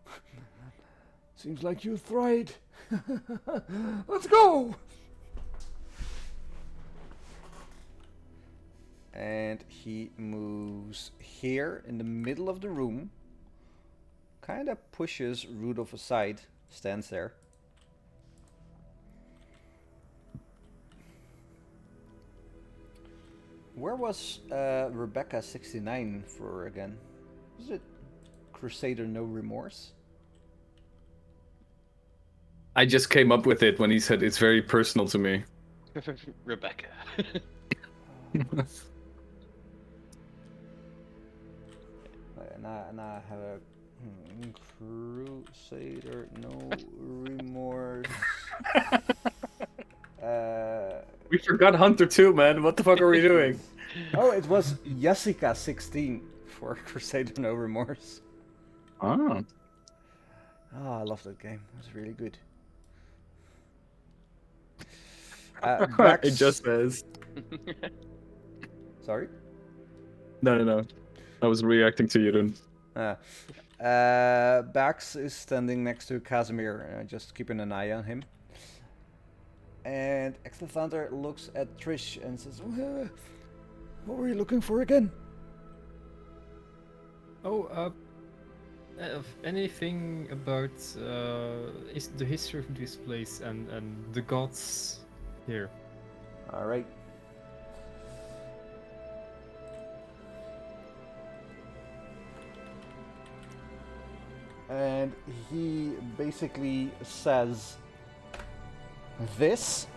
seems like you thrived. Let's go. And he moves here in the middle of the room, kind of pushes Rudolph aside, stands there. Where was Rebecca 69 for again? Was it Crusader No Remorse? I just came up with it when he said it's very personal to me. Rebecca. And I have a Crusader No Remorse. We forgot Hunter too, man. What the fuck are we doing? Oh, it was Jessica 16 for Crusader No Remorse. Oh. Oh, I love that game. It was really good. It just says. Sorry? No. I was reacting to you, then. Bax is standing next to Casimir, just keeping an eye on him. And Exathanter looks at Trish and says, What were you looking for again? Oh, anything about is the history of this place and the gods here? Alright. And he basically says this,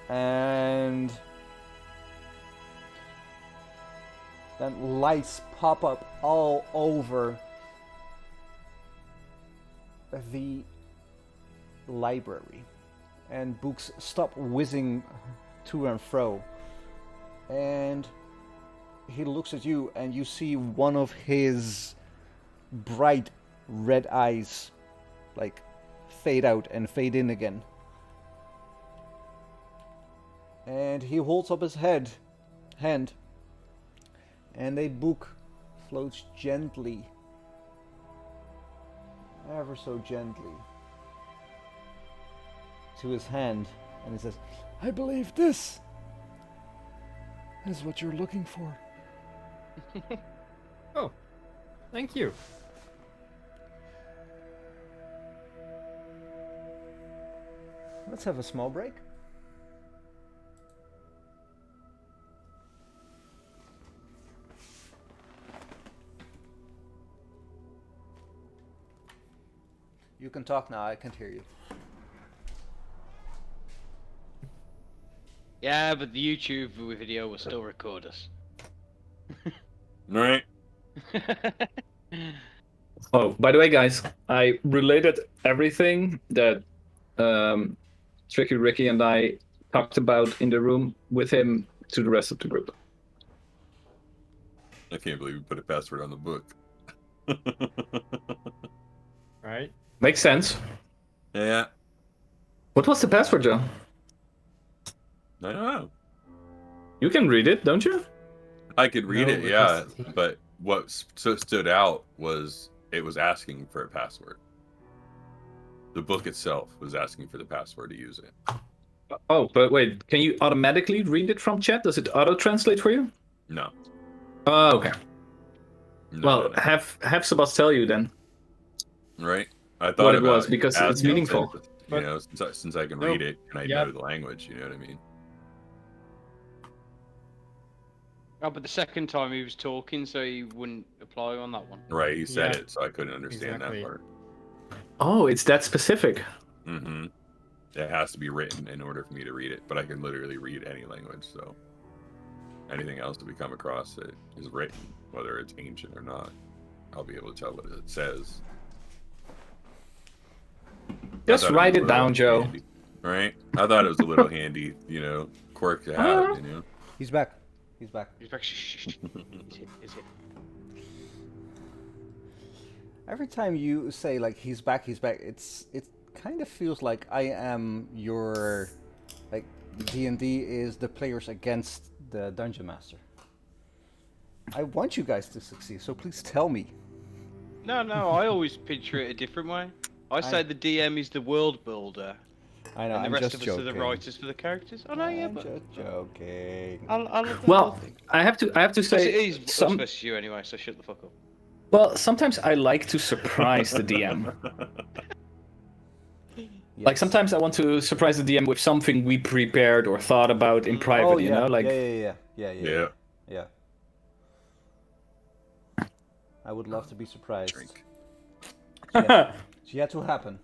and then lights pop up all over the library, and books stop whizzing to and fro, and he looks at you, and you see one of his bright red eyes like fade out and fade in again. And he holds up his hand, and a book floats gently, ever so gently, to his hand. And he says, I believe this is what you're looking for. Oh, thank you. let's have a small break. You can talk now, I can't hear you. Yeah, but the YouTube video will still record us. Right. Oh, by the way, guys, I related everything that Tricky Ricky and I talked about in the room with him to the rest of the group. I can't believe we put a password on the book. Right? Makes sense. Yeah. What was the password, Joe? I don't know. You can read it, don't you? I could read No, it, yeah, because- but what stood out was it was asking for a password. The book itself was asking for the password to use it. Oh, but wait, can you automatically read it from chat? Does it auto-translate for you? No. Oh, okay. No, Well, no, no. have Sebas tell you then Right? I thought what it about was, because it's asking meaningful. to, But- you know, since I can No, read it and I yeah. know the language, you know what I mean? Oh, but the second time he was talking, so he wouldn't apply on that one. Right, he said Yeah. it, so I couldn't understand Exactly. that part. Oh, it's that specific. Mm-hmm. It has to be written in order for me to read it, but I can literally read any language, so anything else that we come across that is written, whether it's ancient or not, I'll be able to tell what it says. Just I thought write was it a down, little Joe. handy, right? I thought it was a little handy, you know, quirk to have, you know? He's back. He's back. He's back. Shh. Is it? Every time you say like he's back, it kind of feels like I am your like D&D is the players against the dungeon master. I want you guys to succeed, so please tell me. No, I always picture it a different way. I say the DM is the world builder, I know, and the I'm rest just of us joking. are the writers for the characters. I know, yeah, I'm but just joking. I love that Well, whole thing. I have to Plus, say it is us some. versus you anyway, so shut the fuck up. Well, sometimes I like to surprise the DM. Like Yes. sometimes I want to surprise the DM with something we prepared or thought about in private. Oh, You yeah. know, like Yeah. I would love to be surprised. Drink. She had to happen.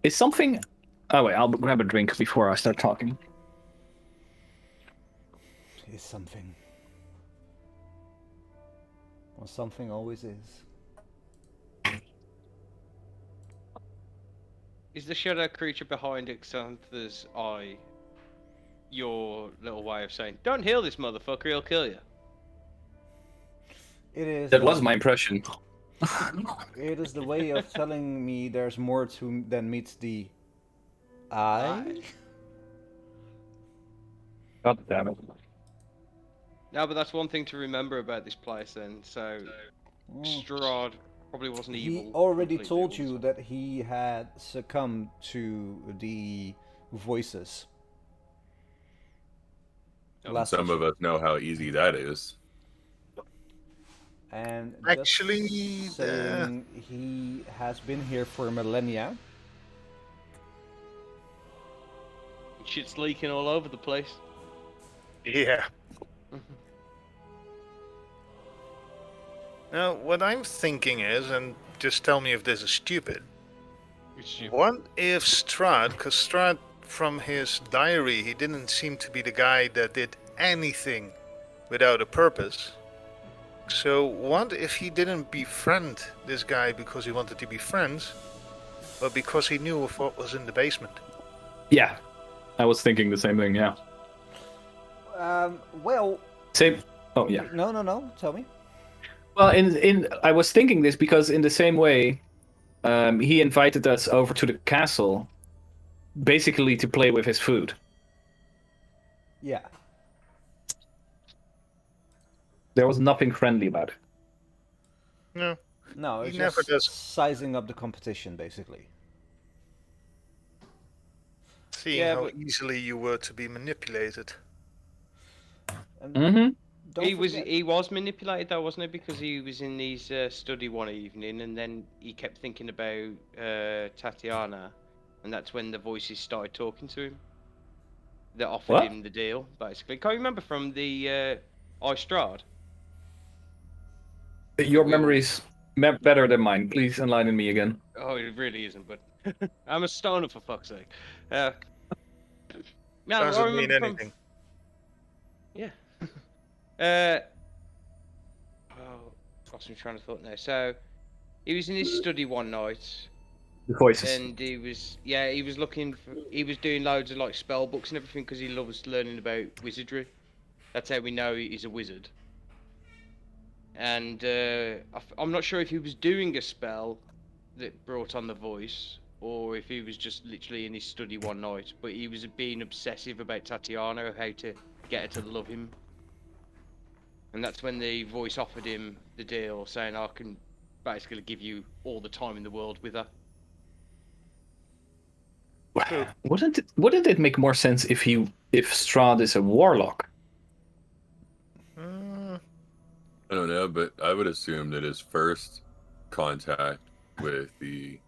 is something. Oh wait, I'll grab a drink before I start talking. Is something. Well, something always is. Is the shadow creature behind Xantha's eye your little way of saying, "Don't heal this motherfucker, he'll kill you"? It is. That was my impression. It is the way of telling me there's more to than meets the eye. God damn it. No, but that's one thing to remember about this place then. So, Strahd probably wasn't evil. He already completely told all you the time. that he had succumbed to the voices. Oh, Last Some of session. us know how easy that is. And Actually, just saying he has been here for millennia. Shit's leaking all over the place. yeah. Now, what I'm thinking is, and just tell me if this is stupid. It's stupid. What if Strahd, because Strahd, from his diary, he didn't seem to be the guy that did anything without a purpose. So what if he didn't befriend this guy because he wanted to be friends, but because he knew of what was in the basement? Yeah, I was thinking the same thing. Yeah. Well, Same. Oh yeah. no. Tell me. Well, in I was thinking this because in the same way, he invited us over to the castle, basically to play with his food. Yeah. There was nothing friendly about it. No. No, He it's never just does. sizing up the competition, basically. Seeing Yeah, how but- easily you were to be manipulated. And Mm-hmm. don't forget, He was manipulated though, wasn't it? Because he was in his study one evening, and then he kept thinking about Tatiana, and that's when the voices started talking to him. That offered What? him the deal, basically. Can't you remember from the Strahd? Your We all- memory's better than mine. Please enlighten me again. Oh, it really isn't, but I'm a stoner for fuck's sake. No, I Doesn't mean remember anything. Yeah. Oh, lost my train of thought now. So, he was in his study one night, The voices. and he was looking for, he was doing loads of like spell books and everything because he loves learning about wizardry. That's how we know he's a wizard. And I'm not sure if he was doing a spell that brought on the voice, or if he was just literally in his study one night. But he was being obsessive about Tatiana, how to get her to love him. And that's when the voice offered him the deal, saying, I can basically give you all the time in the world with her. Wouldn't it make more sense if Strahd is a warlock? I don't know, but I would assume that his first contact with the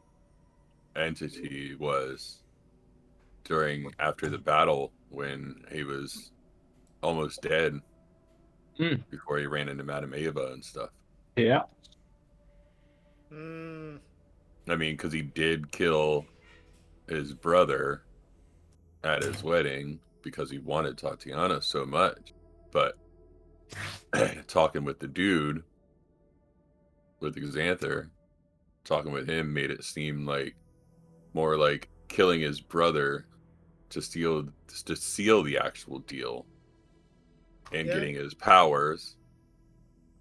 entity was after the battle when he was almost dead before he ran into Madame Ava and stuff. Yeah. I mean, because he did kill his brother at his wedding because he wanted Tatiana so much. But talking with the dude, with the Xanther, talking with him made it seem like more like killing his brother to seal the actual deal and getting his powers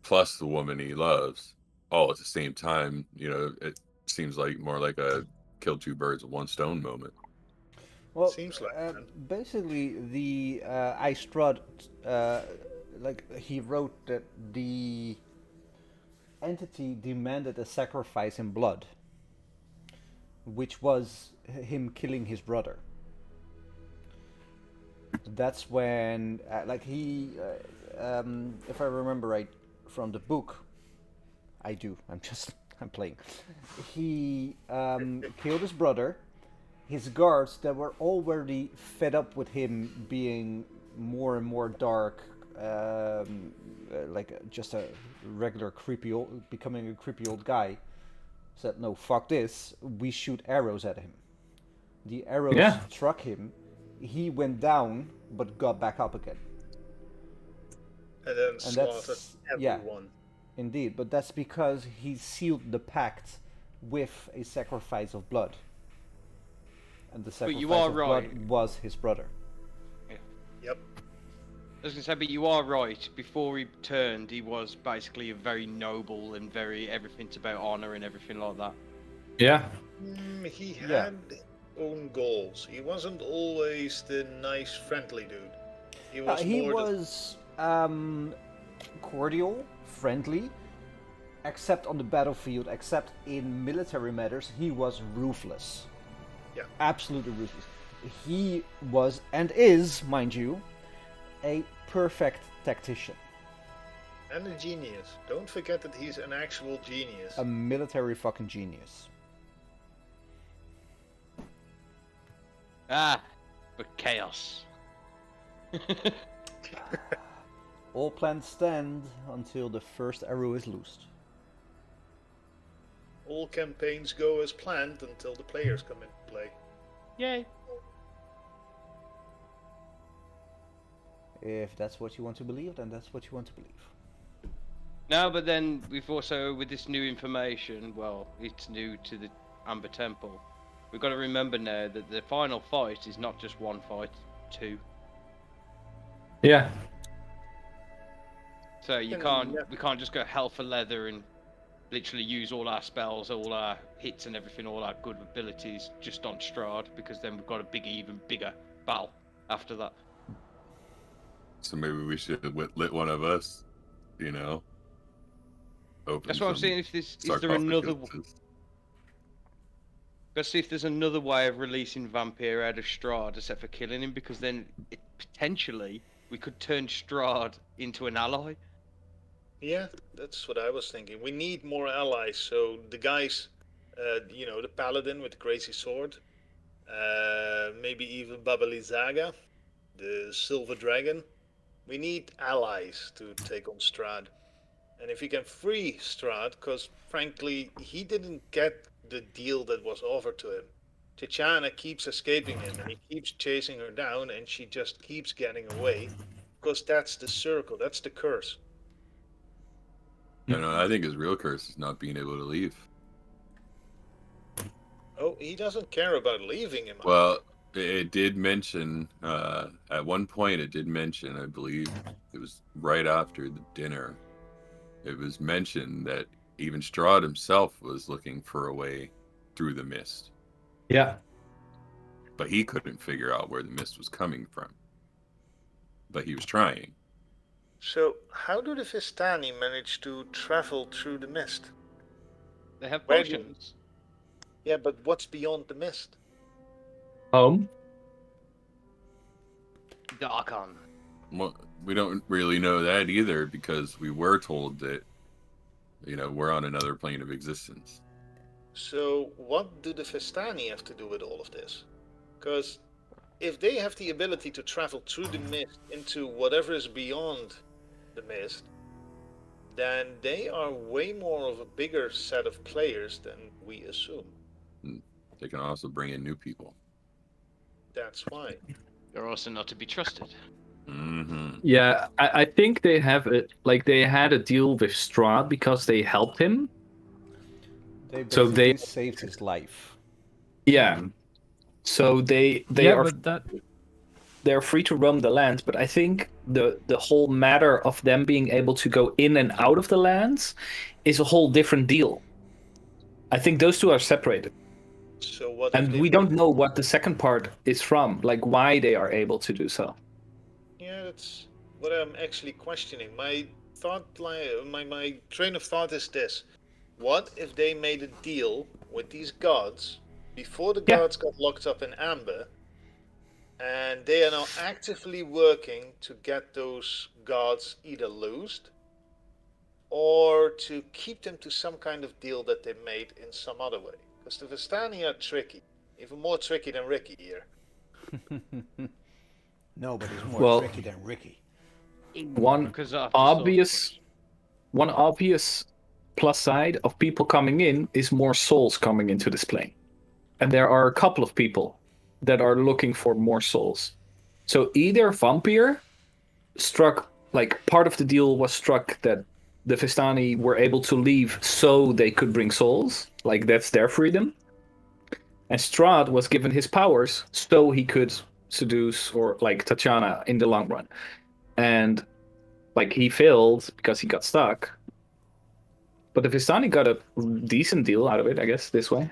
plus the woman he loves all at the same time. You know, it seems like more like a kill two birds with one stone moment. well, Seems like that. basically the Strahd, like he wrote that the entity demanded a sacrifice in blood, which was him killing his brother. That's when, like he, if I remember right from the book, I do. I'm playing. He killed his brother. His guards that were already fed up with him being more and more dark, like just a regular becoming a creepy old guy, said, "No, fuck this. We shoot arrows at him." The arrows struck him. He went down, but got back up again. And then slaughtered everyone. Yeah, indeed, but that's because he sealed the pact with a sacrifice of blood. And the sacrifice of blood was his brother. Yeah. Yep. I was going to say, but you are right. Before he turned, he was basically a very noble and very everything's about honor and everything like that. Yeah. He had own goals. He wasn't always the nice, friendly dude. He was cordial, friendly, except on the battlefield, except in military matters, he was ruthless. Yeah. Absolutely ruthless. He was, and is, mind you, a perfect tactician. And a genius. Don't forget that he's an actual genius. A military fucking genius. But chaos. All plans stand until the first arrow is loosed. All campaigns go as planned until the players come into play. Yay. If that's what you want to believe, then that's what you want to believe. No, but then we've also, with this new information, well, it's new to the Amber Temple. We've got to remember now that the final fight is not just one fight, two. Yeah. So we can't just go hell for leather and literally use all our spells, all our hits and everything, all our good abilities just on Strahd, because then we've got a even bigger battle after that. So maybe we should let one of us, you know, open. That's what I'm saying. Is there another? Let's see if there's another way of releasing Vampire out of Strahd except for killing him, because then potentially we could turn Strahd into an ally. Yeah, that's what I was thinking. We need more allies. So the guys, the paladin with the crazy sword, maybe even Babalizaga, the silver dragon. We need allies to take on Strahd. And if we can free Strahd, because frankly, he didn't get the deal that was offered to him. Tatiana keeps escaping him and he keeps chasing her down and she just keeps getting away. Because that's the circle, that's the curse. I think his real curse is not being able to leave. Oh, he doesn't care about leaving him. Well, it did mention, at one point, it did mention, I believe it was right after the dinner, it was mentioned that even Strahd himself was looking for a way through the mist. Yeah. But he couldn't figure out where the mist was coming from. But he was trying. So, how do the Vistani manage to travel through the mist? They have Where do- potions. Yeah, but what's beyond the mist? Home. Darkon. Well, we don't really know that either, because we were told that, we're on another plane of existence. So, what do the Vistani have to do with all of this? Because if they have the ability to travel through the mist into whatever is beyond the mist, then they are way more of a bigger set of players than we assume. They can also bring in new people. That's why. They're also not to be trusted. Mm-hmm. Yeah, I think they have they had a deal with Strahd because they helped him. They So basically they- saved his life. Yeah. So they yeah, are but that they're free to roam the lands, but I think the whole matter of them being able to go in and out of the lands is a whole different deal. I think those two are separated. So what? If And they we don't know what the second part is from, like why they are able to do so. Yeah, that's what I'm actually questioning. My my train of thought is this: what if they made a deal with these gods before the Yeah. gods got locked up in amber, and they are now actively working to get those gods either loosed or to keep them to some kind of deal that they made in some other way? Because the Vistani are tricky, even more tricky than Ricky here. Nobody's more Well- tricky than Ricky. One Because of the obvious plus side of people coming in is more souls coming into this plane. And there are a couple of people that are looking for more souls. So either Vampire struck, like part of the deal was struck that the Vistani were able to leave so they could bring souls, like that's their freedom. And Strahd was given his powers so he could seduce or like Tatiana in the long run. And like he failed because he got stuck. But the Vistani got a decent deal out of it, I guess, this way.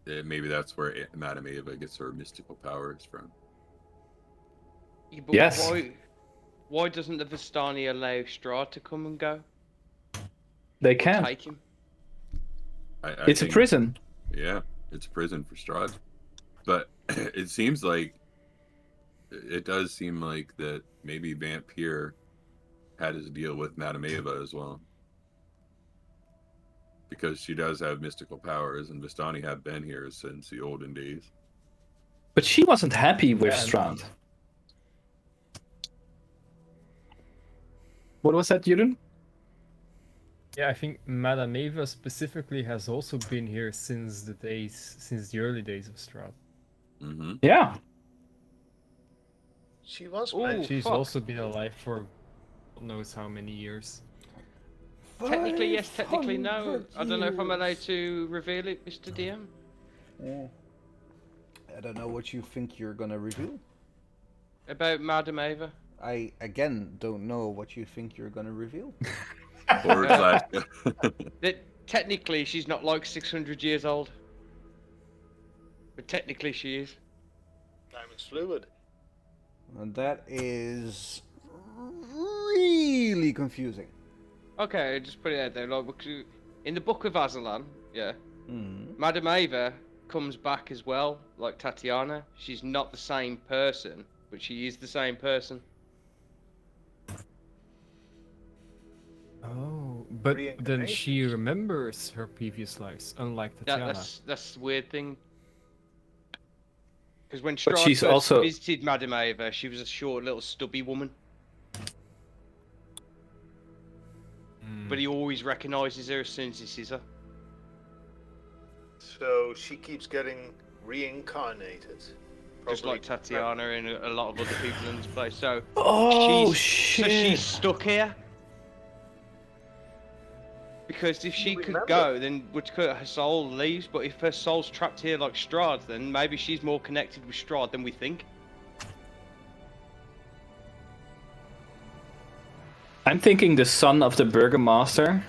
Maybe that's where Madame Eva gets her mystical powers from. Yeah, but Yes. Why doesn't the Vistani allow Strahd to come and go? They Or can. take him? It's a prison. Yeah, it's a prison for Strahd. But it seems like, it does seem like that maybe Vampire had his deal with Madame Eva as well. Because she does have mystical powers, and Vistani have been here since the olden days. But she wasn't happy with Yeah, Strahd. What was that, Jurgen? Yeah, I think Madame Eva specifically has also been here since the early days of Strahd. Mm-hmm. Yeah. She was Ooh, And she's fuck. also been alive for God knows how many years. Technically yes, technically no. 500 I don't know if I'm allowed years. to reveal it, Mr. DM. Yeah. I don't know what you think you're gonna reveal. About Madame Eva. I again don't know what you think you're gonna reveal. Or That technically she's not like 600 years old. But technically she is. Diamond's fluid. And that is really confusing. Okay, just put it out there. Like, in the Book of Azalan, yeah, Hmm. Madame Eva comes back as well, like Tatiana. She's not the same person, but she is the same person. Oh, but then Reincarnation. she remembers her previous lives, unlike Tatiana. That's the weird thing. Because when But Strahd she's first also- visited Madame Ava, she was a short, little, stubby woman. But he always recognises her as soon as he sees her. So she keeps getting reincarnated. Just like Probably- Tatiana and a lot of other people in this place. So Oh so she's stuck here. Because if she could remember? go, then her soul leaves. But if her soul's trapped here like Strahd, then maybe she's more connected with Strahd than we think. I'm thinking the son of the Burgomaster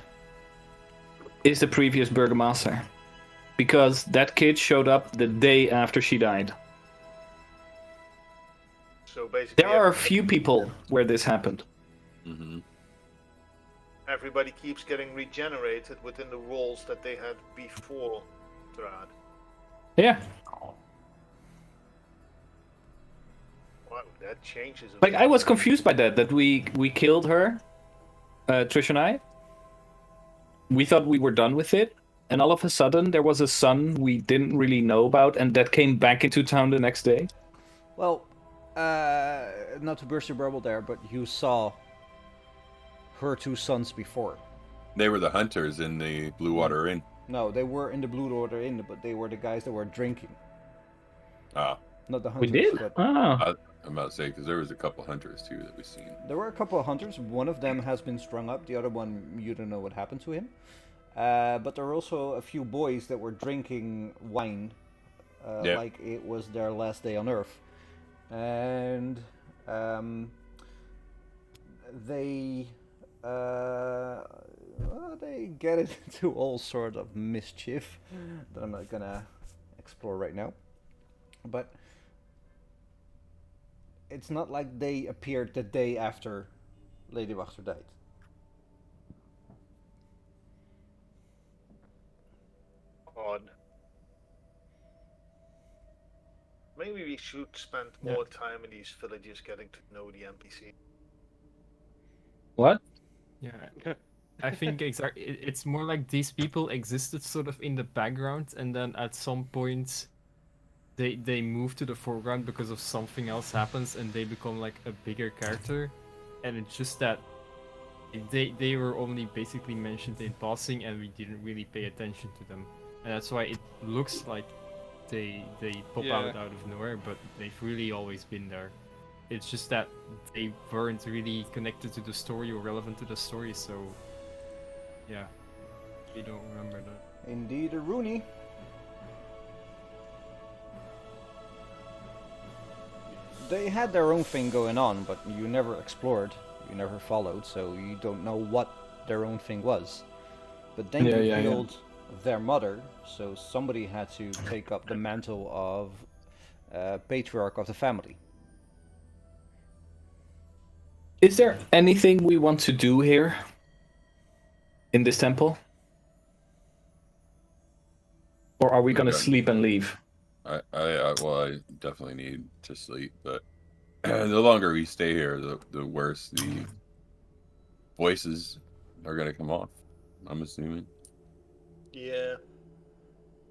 is the previous Burgomaster. Because that kid showed up the day after she died. So basically, There are a few people where this happened. Mm-hmm. everybody keeps getting regenerated within the roles that they had before Strahd. Yeah. Wow, that changes. a Like, bit. I was confused by that we killed her, Trish and I. We thought we were done with it. And all of a sudden, there was a son we didn't really know about, and that came back into town the next day. Well, not to burst your bubble there, but you saw her two sons before. They were the hunters in the Blue Water Inn. No, they were in the Blue Water Inn, but they were the guys that were drinking. Ah, Not the We hunters. did? But Oh. I'm about to say, because there was a couple hunters too that we've seen. there were a couple of hunters. One of them has been strung up. The other one, you don't know what happened to him. But there were also a few boys that were drinking wine, Yeah. like it was their last day on Earth, and they they get into all sort of mischief that I'm not gonna explore right now. But it's not like they appeared the day after Lady Wachter died. Odd. Maybe we should spend more time in these villages getting to know the NPC. What? Yeah, I think it's more like these people existed sort of in the background, and then at some point they move to the foreground because of something else happens, and they become like a bigger character. And it's just that they were only basically mentioned in passing, and we didn't really pay attention to them. And that's why it looks like they pop Yeah. out of nowhere, but they've really always been there. It's just that they weren't really connected to the story or relevant to the story, so yeah, we don't remember that. Indeed, a Rooney. They had their own thing going on, but you never explored, you never followed, so you don't know what their own thing was. But then you killed their mother, so somebody had to take up the mantle of patriarch of the family. Is there anything we want to do here? In this temple? Or are we gonna Okay. sleep and leave? I definitely need to sleep, but the longer we stay here, the worse the voices are gonna come off. I'm assuming. Yeah.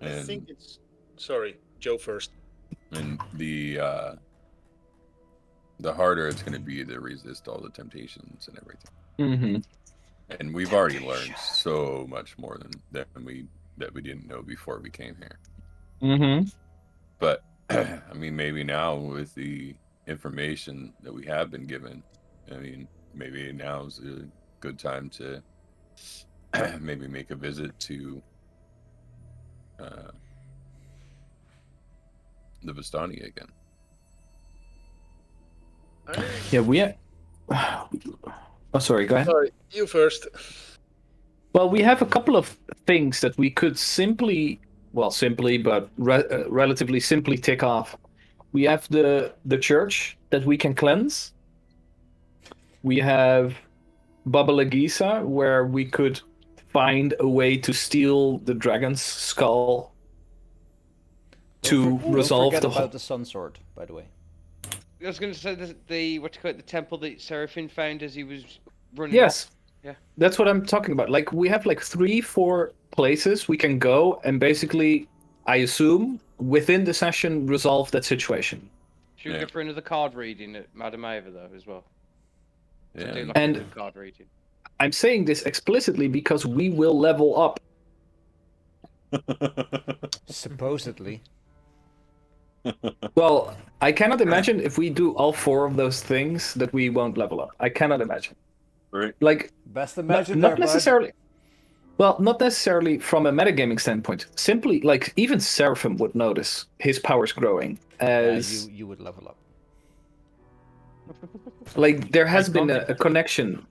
I And think it's. Sorry, Joe first. and the harder it's gonna be to resist all the temptations and everything. Mm-hmm. And we've already learned so much more than we didn't know before we came here. Mm-hmm. But I mean, maybe now with the information that we have been given, I mean, maybe now's a good time to maybe make a visit to the Vistani again. Yeah, we have... Oh, sorry, go ahead. Sorry, you first. Well, we have a couple of things that we could relatively simply tick off. We have the church that we can cleanse. We have Baba Lagisa, where we could find a way to steal the dragon's skull. to resolve Don't the forget whole. about the Sun Sword, by the way. I was going to say the what you call it, the temple that Seraphim found as he was running. Yes. Off. Yeah. That's what I'm talking about. Like, we have like 3-4 places we can go and basically, I assume, within the session, resolve that situation. Should we go for another card reading at Madame Ava, though, as well? To Yeah. do like And- a good card reading. I'm saying this explicitly because we will level up. Supposedly. Well, I cannot imagine if we do all 4 of those things that we won't level up. I cannot imagine. Right. Like, Best not, imagine not there, bud. necessarily. Well, not necessarily from a metagaming standpoint. Simply, like, even Seraphim would notice his powers growing as You would level up. like there has I been can't a connection.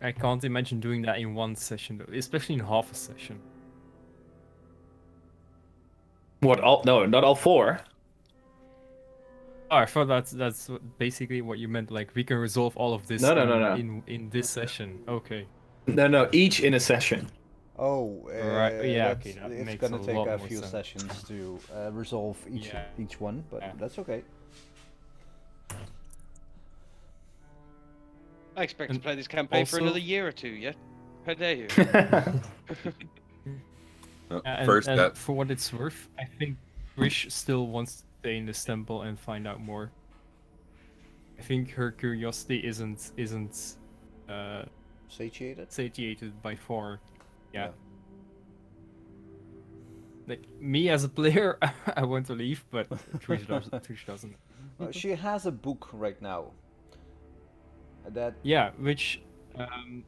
I can't imagine doing that in one session, though, especially in half a session. What? All? No, not all 4. Oh, I thought that's basically what you meant. Like we can resolve all of this No. in this session. Okay. No. Each in a session. Oh, Right, yeah, okay, that it's makes gonna a take lot a more few sense. sessions to resolve each one, but Yeah. that's okay. I expect to And play this campaign for also- another year or 2 yet. How dare you? Oh, And, first and step. for what it's worth, I think Trish still wants to stay in this temple and find out more. I think her curiosity isn't Satiated? satiated by far. Yeah. Yeah. Like me as a player, I want to leave, but Trish doesn't. She has a book right now. That Yeah, which I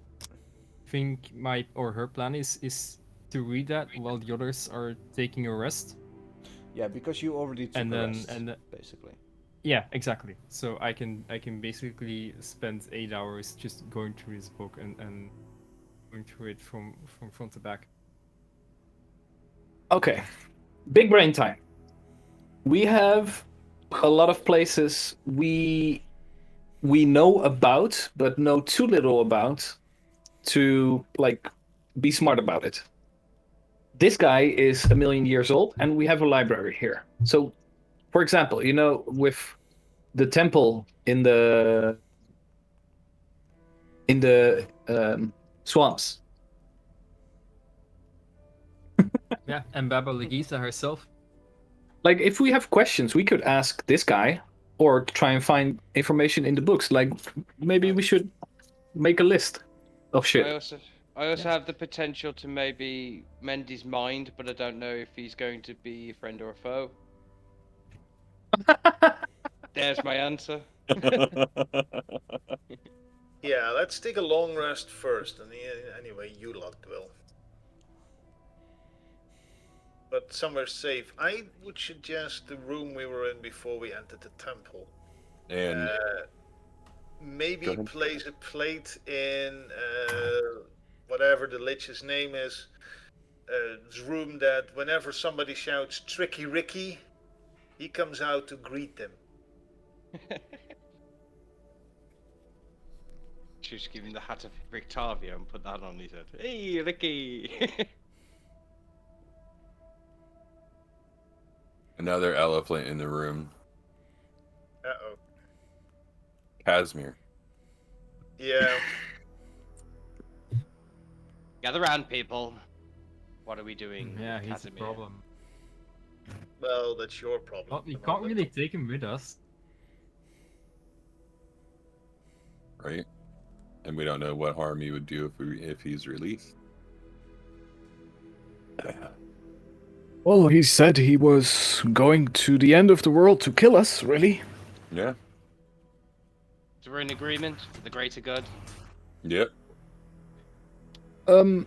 think my or her plan is to read that while the others are taking a rest. yeah, because you already took And a then- rest, and basically. Yeah, exactly. So I can basically spend 8 hours just going through this book and going through it from front to back. Okay, big brain time. We have a lot of places we know about, but know too little about to like be smart about it. This guy is 1,000,000 years old, and we have a library here. So, for example, you know, with the temple in the swamps. Yeah, and Baba Legisa herself. Like, if we have questions, we could ask this guy or try and find information in the books. Like, maybe we should make a list of shit. I also have the potential to maybe mend his mind, but I don't know if he's going to be a friend or a foe. There's my answer. Yeah, let's take a long rest first, and anyway, you lot will. But somewhere safe. I would suggest the room we were in before we entered the temple. And Maybe Go ahead. place a plate in whatever the lich's name is. Room that whenever somebody shouts "Tricky Ricky," he comes out to greet them. Just give him the hat of Rictavio and put that on his head. Hey, Ricky! another elephant in the room. Uh-oh. Casimir. Yeah. Gather round, people. What are we doing? Yeah, with he's the Casimir? problem. Well, that's your problem. Well, we at the can't moment. really take him with us. Right? And we don't know what harm he would do if he's released. Well, he said he was going to the end of the world to kill us, really. Yeah. So we're in agreement for the greater good. Yep. Von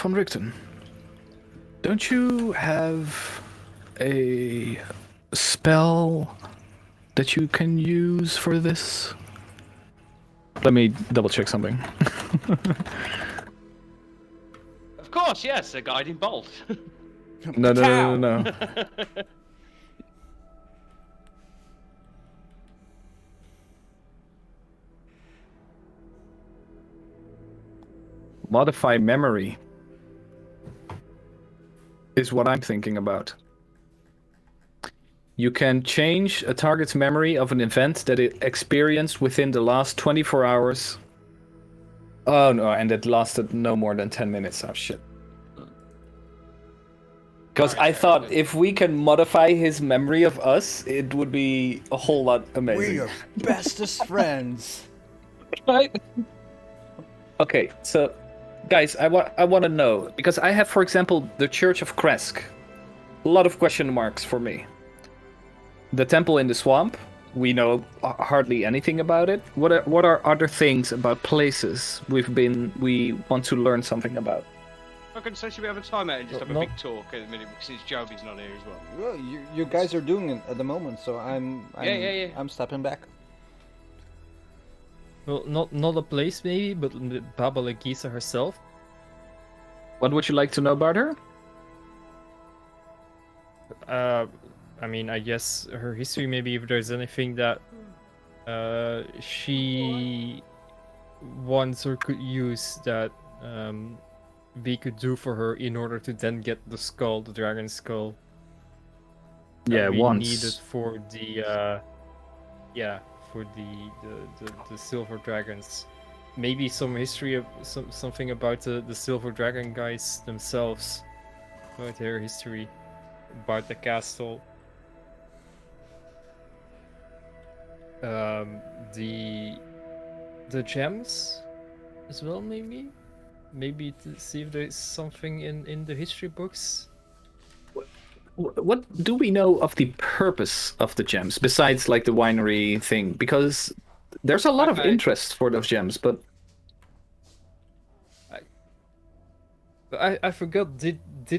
Richten, don't you have a spell that you can use for this? Let me double check something. Of course, yes, a guiding bolt. No. Modify memory. is what I'm thinking about. You can change a target's memory of an event that it experienced within the last 24 hours. Oh no, and it lasted no more than 10 minutes. Oh shit. Because I thought if we can modify his memory of us, it would be a whole lot amazing. We are bestest friends. Right? Okay, so guys, I want to know, because I have, for example, the Church of Kresk. A lot of question marks for me. The temple in the swamp, we know hardly anything about it. What are other things about places we want to learn something about? I can say, should we have a time out and just have a big talk in a minute because Joby's not here as well. Well, you guys are doing it at the moment, so I'm stepping back. Well, not a place maybe, but Baba Lagisa herself. What would you like to know about her? I mean, I guess her history, maybe if there's anything that she wants or could use that we could do for her in order to then get the skull, the dragon skull. Yeah, we once. needed for the for the silver dragons. Maybe some history of something about the silver dragon guys themselves, about their history, about the castle. The gems as well, maybe to see if there's something in the history books. What do we know of the purpose of the gems besides like the winery thing? Because there's a lot of interest for those gems, but I forgot. Did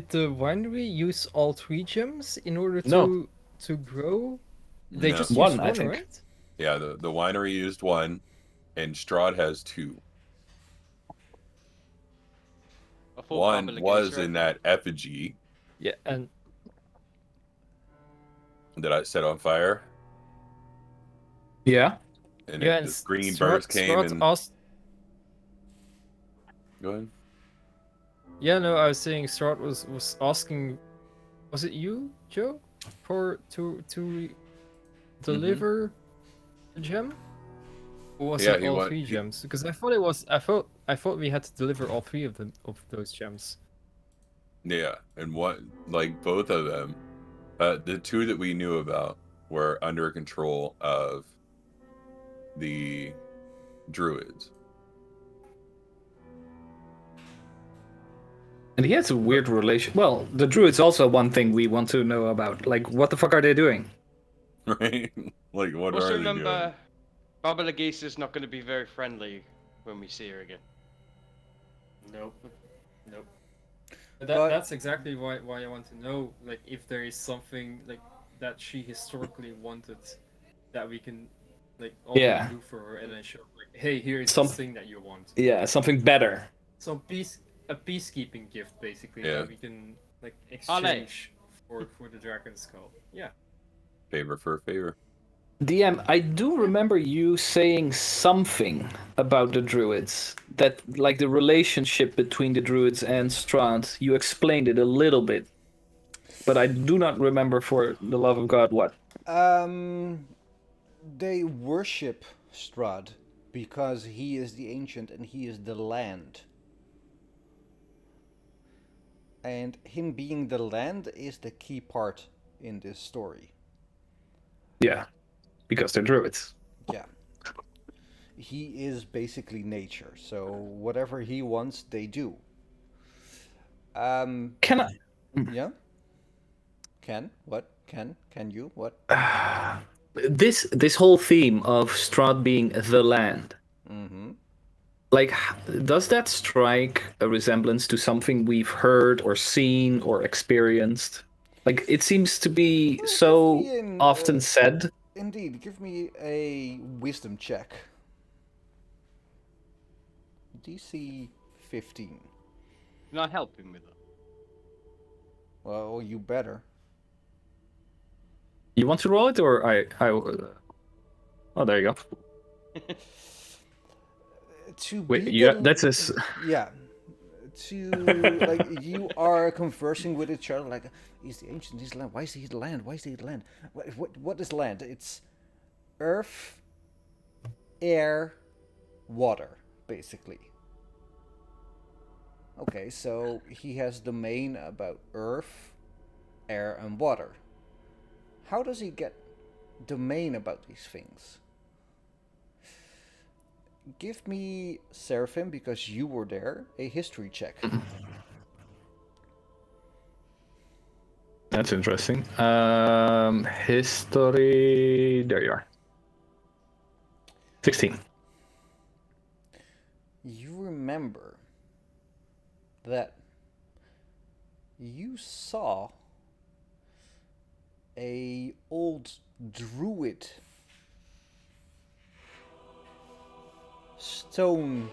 the winery use all 3 gems in order No. to grow? They No. just One, used I think. right? Yeah, the winery used 1, and Strahd has 2. One was in that effigy Yeah, and that I set on fire, yeah. and yeah, the and green Strahd- burst came Strahd and. asked. Go ahead. Yeah, no, I was saying Strahd was asking. Was it you, Joe, to deliver the gem? Or was Yeah, it he all wa- 3 he- gems? Because I thought it was. I thought we had to deliver all 3 of those gems. Yeah, and both of them, the 2 that we knew about were under control of the druids. And he has a weird relation. Well, the druid's also one thing we want to know about. Like, what the fuck are they doing? Right? Like, what Also are they remember, doing? Baba Lagisa's not going to be very friendly when we see her again. Nope. But- That's exactly why I want to know, like, if there is something like that she historically wanted that we can like also Yeah. do for her, and then show like, hey, here is Some- this thing that you want. Yeah, something better. So a peacekeeping gift basically Yeah. that we can like exchange for the dragon skull. Yeah. Favor for a favor. DM, I do remember you saying something about the druids. That, like, the relationship between the druids and Strahd. You explained it a little bit. But I do not remember, for the love of God, what. They worship Strahd because he is the ancient and he is the land. And him being the land is the key part in this story. Yeah, because they're druids. Yeah. He is basically nature, so whatever he wants, they do. Can I... Yeah? Can? What? Can you? What? This whole theme of Strahd being the land, Mm-hmm. like, does that strike a resemblance to something we've heard or seen or experienced? Like, it seems to be so Ian, often said. Indeed, give me a wisdom check. DC 15. Can I help him with that? Well, you better. You want to roll it, or I Oh, there you go. To Wait, be yeah, the- that's his. Yeah. to like you are conversing with each other like he's the ancient, he's land. Why is he the land? Why is he the land? What is land? It's earth, air, water, basically. Okay, so he has domain about earth, air, and water. How does he get domain about these things? Give me, Seraphim, because you were there, a history check. That's interesting. History. There you are. 16. You remember that you saw a old druid stone,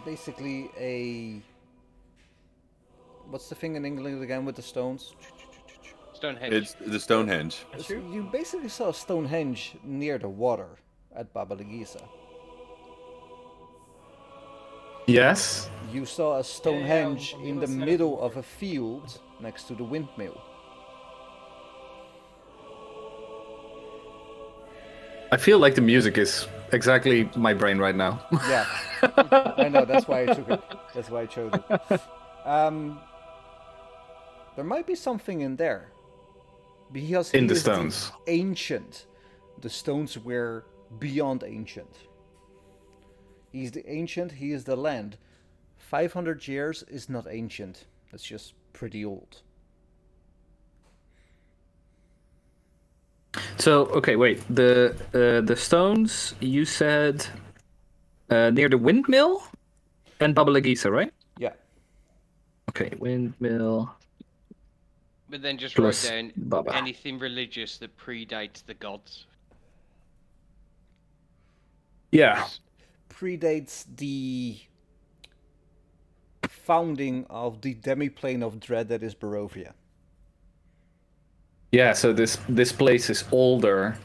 basically a, what's the thing in England again with the stones? Stonehenge. It's the Stonehenge. You basically saw a Stonehenge near the water at Baba Legisa. Yes. You saw a Stonehenge in the middle of a field next to the windmill. I feel like the music is exactly my brain right now. Yeah, I know. That's why I took it. That's why I chose it. There might be something in there, because In he the is stones. ancient. The stones were beyond ancient. He's the ancient. He is the land. 500 years is not ancient. That's just pretty old. So okay, wait. The stones you said near the windmill and Baba Legisa, right? Yeah. Okay, windmill. But then just Plus write down Baba. anything religious that predates the gods. Yeah. Predates the founding of the demiplane of dread that is Barovia. Yeah, so this place is older.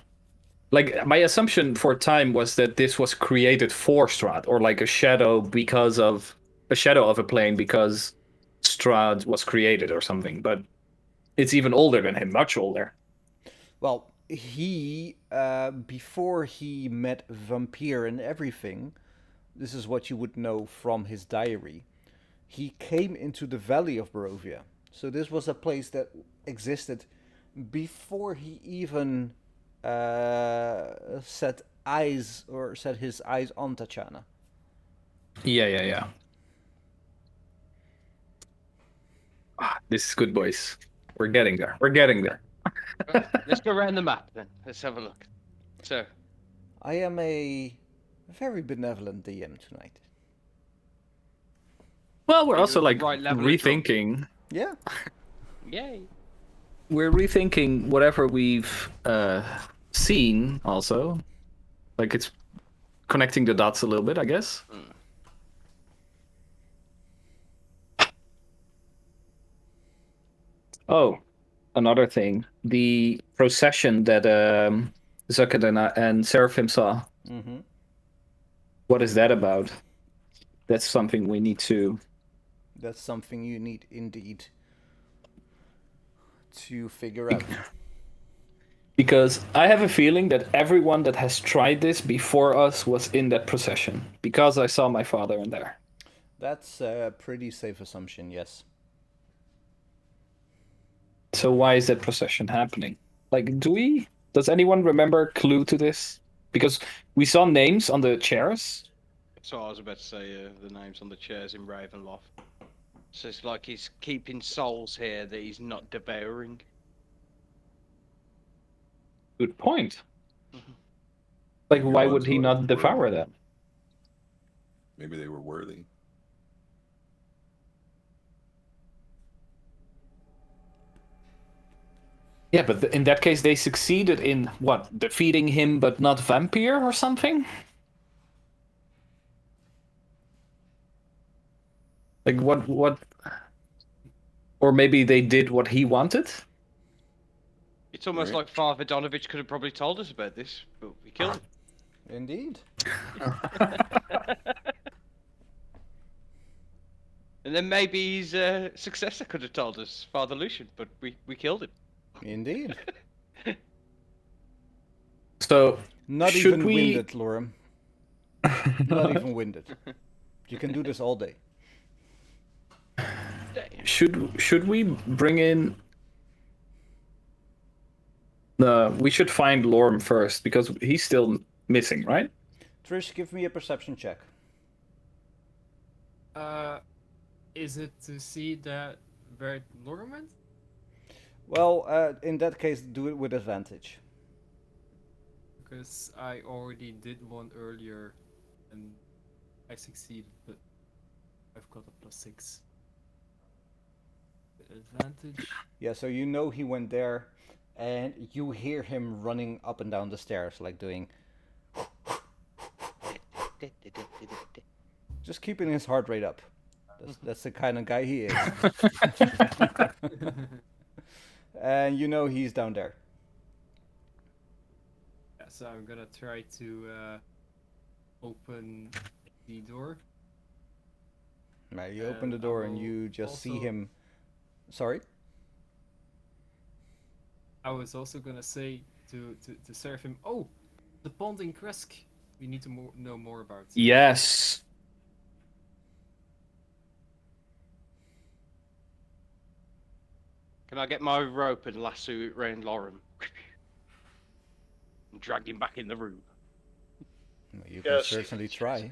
Like my assumption for time was that this was created for Strahd, or like a shadow of a plane because Strahd was created or something. But it's even older than him, much older. Well, he before he met Vampire and everything, this is what you would know from his diary. He came into the valley of Barovia. So this was a place that existed before he even set his eyes on Tachana. Yeah. This is good, boys. We're getting there. Right, let's go around the map then. Let's have a look. So, I am a very benevolent DM tonight. Well, we're You're also at like the right level of rethinking. Yeah. yay. We're rethinking whatever we've seen. Also, like it's connecting the dots a little bit, I guess. Oh, another thing. The procession that Zuckerden and Seraphim saw. Mm-hmm. What is that about? That's something we need to... That's something you need indeed to figure out. Because I have a feeling that everyone that has tried this before us was in that procession. Because I saw my father in there. That's a pretty safe assumption, yes. So why is that procession happening? Like, does anyone remember clue to this? Because we saw names on the chairs. So I was about to say the names on the chairs in Ravenloft. So it's like he's keeping souls here that he's not devouring. Good point. Like, Maybe why ones would he who not were- devour them? Maybe they were worthy. Yeah, but in that case, they succeeded in what? Defeating him, but not Vampire or something? Like, what? Or maybe they did what he wanted? It's almost Right. like Father Donovich could have probably told us about this, but we killed him. Indeed. And then maybe his successor could have told us, Father Lucian, but we killed him. Indeed. So Not should even we? winded, Lorem. Not even winded. You can do this all day. Damn. Should we bring in? We should find Lorm first because he's still missing, right? Trish, give me a perception check. Is it to see that where Lorem went? Well, in that case, do it with advantage. Because I already did one earlier and I succeeded, but I've got a +6. Advantage. Yeah, so you know he went there, and you hear him running up and down the stairs, like doing... Just keeping his heart rate up. That's the kind of guy he is. And you know he's down there. Yeah, so I'm gonna try to open the door. Right, you open the door and I will you just see also- him... Sorry? I was also gonna say to Seraphim, oh, the pond in Kresk. We need to know more about. Yes. Can I get my rope and lasso it round Lorem? And drag him back in the room. You can Yes. certainly try.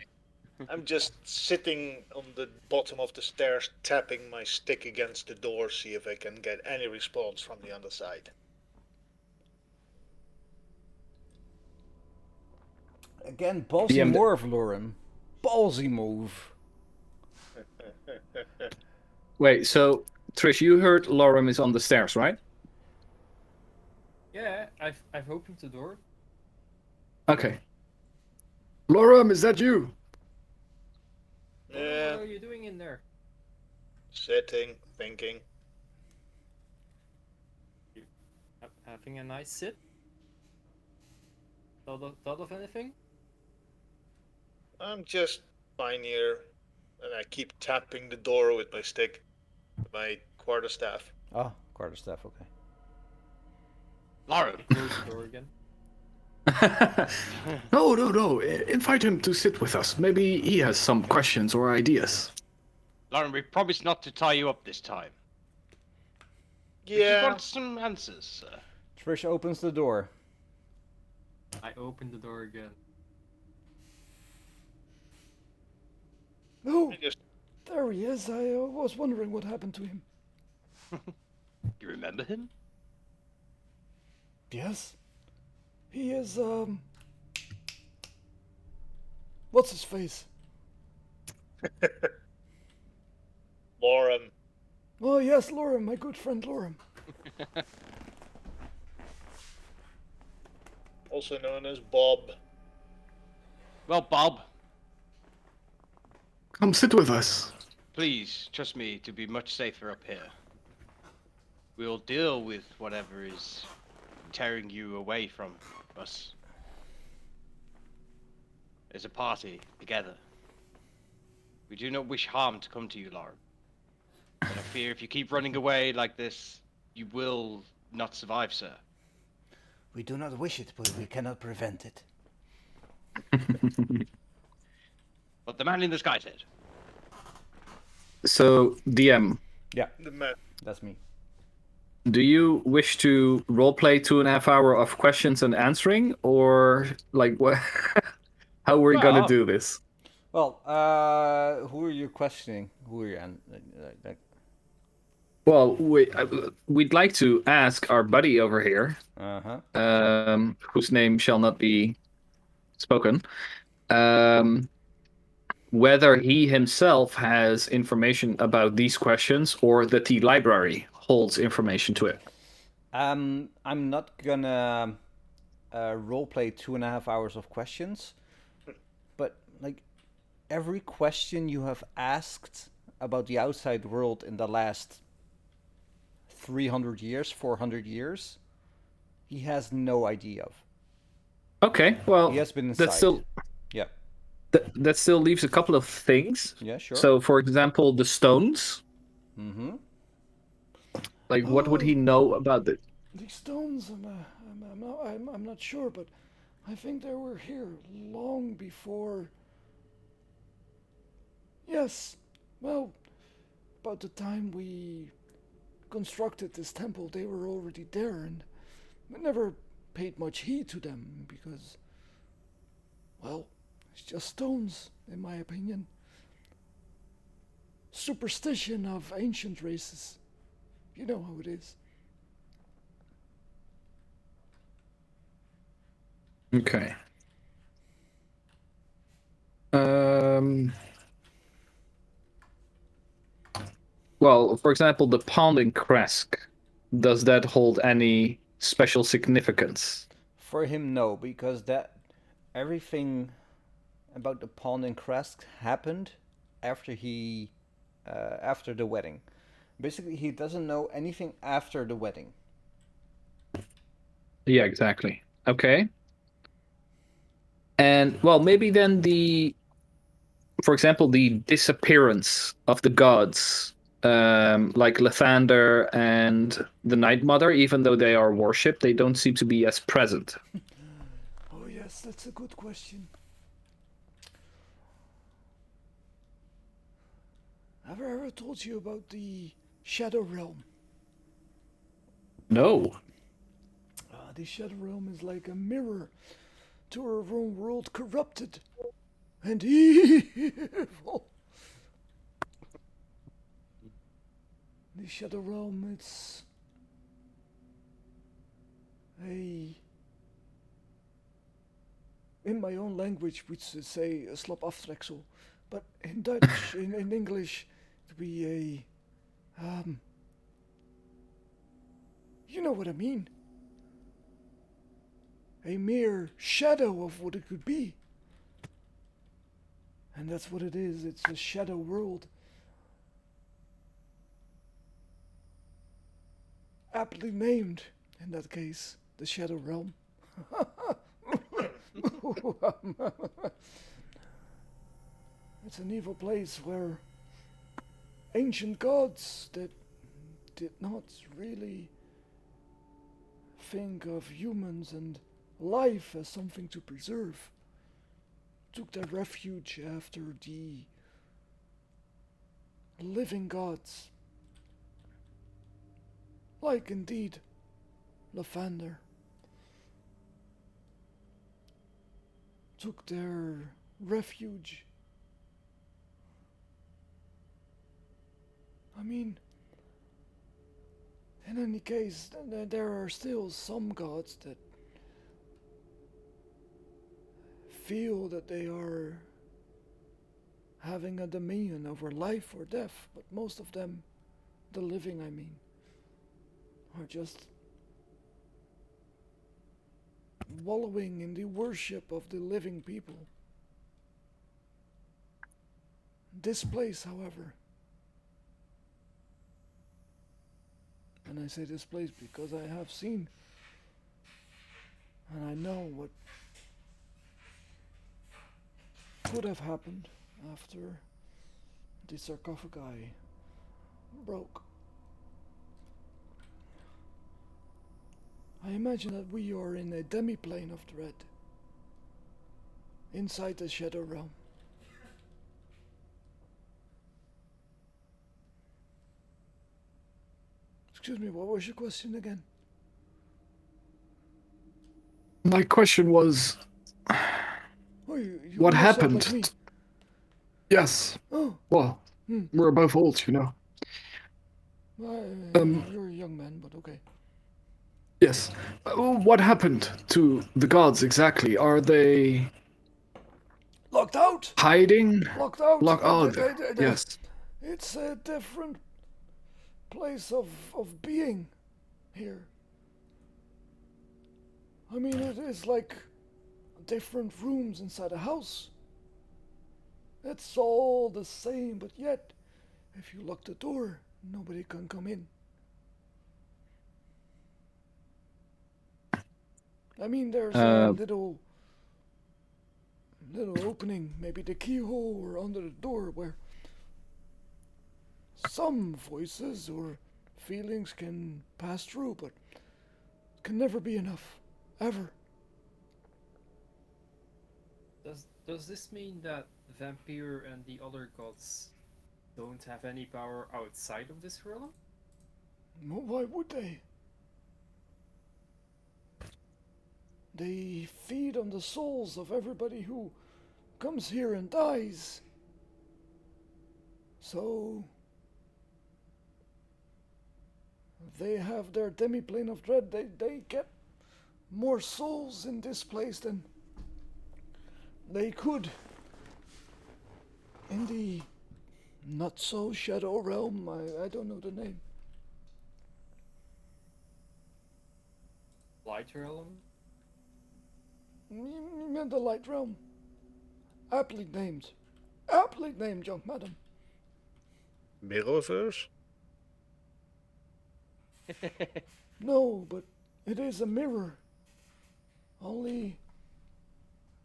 I'm just sitting on the bottom of the stairs, tapping my stick against the door, see if I can get any response from the underside. Again, ballsy DM move, Lorem. Ballsy move. Wait. So Trish, you heard Lorem is on the stairs, right? Yeah, I've opened the door. Okay. Lorem, is that you? Yeah, What are you doing in there? sitting, thinking. Having a nice sit. Thought of anything? I'm just fine here, and I keep tapping the door with my stick, my quarterstaff. Ah, quarterstaff, okay. Lorem! Close the door again. No. Invite him to sit with us. Maybe he has some questions or ideas. Lorem, we promised not to tie you up this time. We just Yeah, want some answers, sir. Trish opens the door. I opened the door again. Oh, I just there he is. I was wondering what happened to him. You remember him? Yes. He is, what's his face? Lorem. Oh, yes, Lorem, my good friend Lorem. Also known as Bob. Well, Bob, Come sit with us. please trust me to be much safer up here. We'll deal with whatever is tearing you away from us. As a party, together. We do not wish harm to come to you, Lauren. But I fear if you keep running away like this, you will not survive, sir. We do not wish it, but we cannot prevent it. But the man in the sky said. So DM, Yeah, The man. that's me. do you wish to roleplay 2.5 hours of questions and answering, or like what? How we're gonna Well- do this? Well, who are you questioning? Who are you? Like, Well, we'd like to ask our buddy over here, whose name shall not be spoken, whether he himself has information about these questions or that the library holds information to it. I'm not gonna roleplay 2.5 hours of questions, but like every question you have asked about the outside world in the last 300 years, 400 years, he has no idea of. Okay, well, He has been inside. that's still Yeah. that still leaves a couple of things. Yeah, sure. So, for example, the stones. Mm-hmm. Like, what would he know about it? These stones, I'm not sure, but I think they were here long before. Yes, well, about the time we constructed this temple, they were already there, and we never paid much heed to them because, well, it's just stones, in my opinion. Superstition of ancient races. You know how it is. Okay. Um. Well, for example, the pounding cresk. Does that hold any special significance? For him, no, because that everything about the Pawn and Crest happened after after the wedding. Basically, he doesn't know anything after the wedding. Yeah, exactly. Okay. And well, maybe then for example, the disappearance of the gods, like Lathander and the Night Mother, even though they are worshipped, they don't seem to be as present. Oh, yes, that's a good question. Have I ever told you about the Shadow Realm? No. The Shadow Realm is like a mirror to our own world, corrupted and evil. The Shadow Realm, it's a, in my own language, we'd say a slap aftreksel, but in Dutch, in English, it'd be you know what I mean. A mere shadow of what it could be. And that's what it is. It's a shadow world. Aptly named, in that case, the Shadow Realm. It's an evil place where ancient gods that did not really think of humans and life as something to preserve took their refuge after the living gods. Like indeed Lathander took their refuge. I mean, in any case, there are still some gods that feel that they are having a dominion over life or death, but most of them, the living I mean, are just wallowing in the worship of the living people. This place, however, and I say this place because I have seen and I know what could have happened after the sarcophagi broke. I imagine that we are in a demi-plane of dread, inside the Shadow Realm. Excuse me, what was your question again? My question was, Oh, you what almost sound happened? like me. Yes. Oh, Well, we're both old, you know. you're a young man, but okay. Yes. What happened to the gods exactly? Are they Locked out! hiding? Locked out! Oh, They- yes. It's a different place of being here. I mean, it is like different rooms inside a house. It's all the same, but yet, if you lock the door, nobody can come in. I mean, there's a little little opening, maybe the keyhole or under the door, where some voices or feelings can pass through, but can never be enough, ever. Does this mean that Vampire and the other gods don't have any power outside of this realm? Well, why would they? They feed on the souls of everybody who comes here and dies. So they have their demi-plane of dread. They get more souls in this place than they could in the not so shadow realm. I don't know the name. Light realm? You meant the light realm. Aptly named. Aptly named, young madam. Mirrorverse? No, but it is a mirror. Only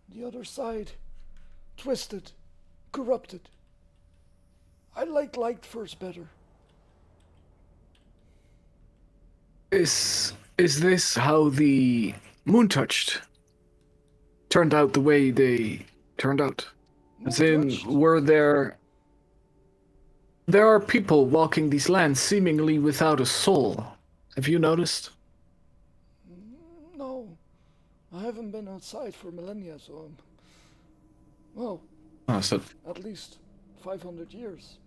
the other side. Twisted. Corrupted. I like light first better. Is this how the Moon Touched turned out the way they turned out? As in, Touched? were there are people walking these lands seemingly without a soul. Have you noticed? No. I haven't been outside for millennia, so well, Oh, so at least 500 years.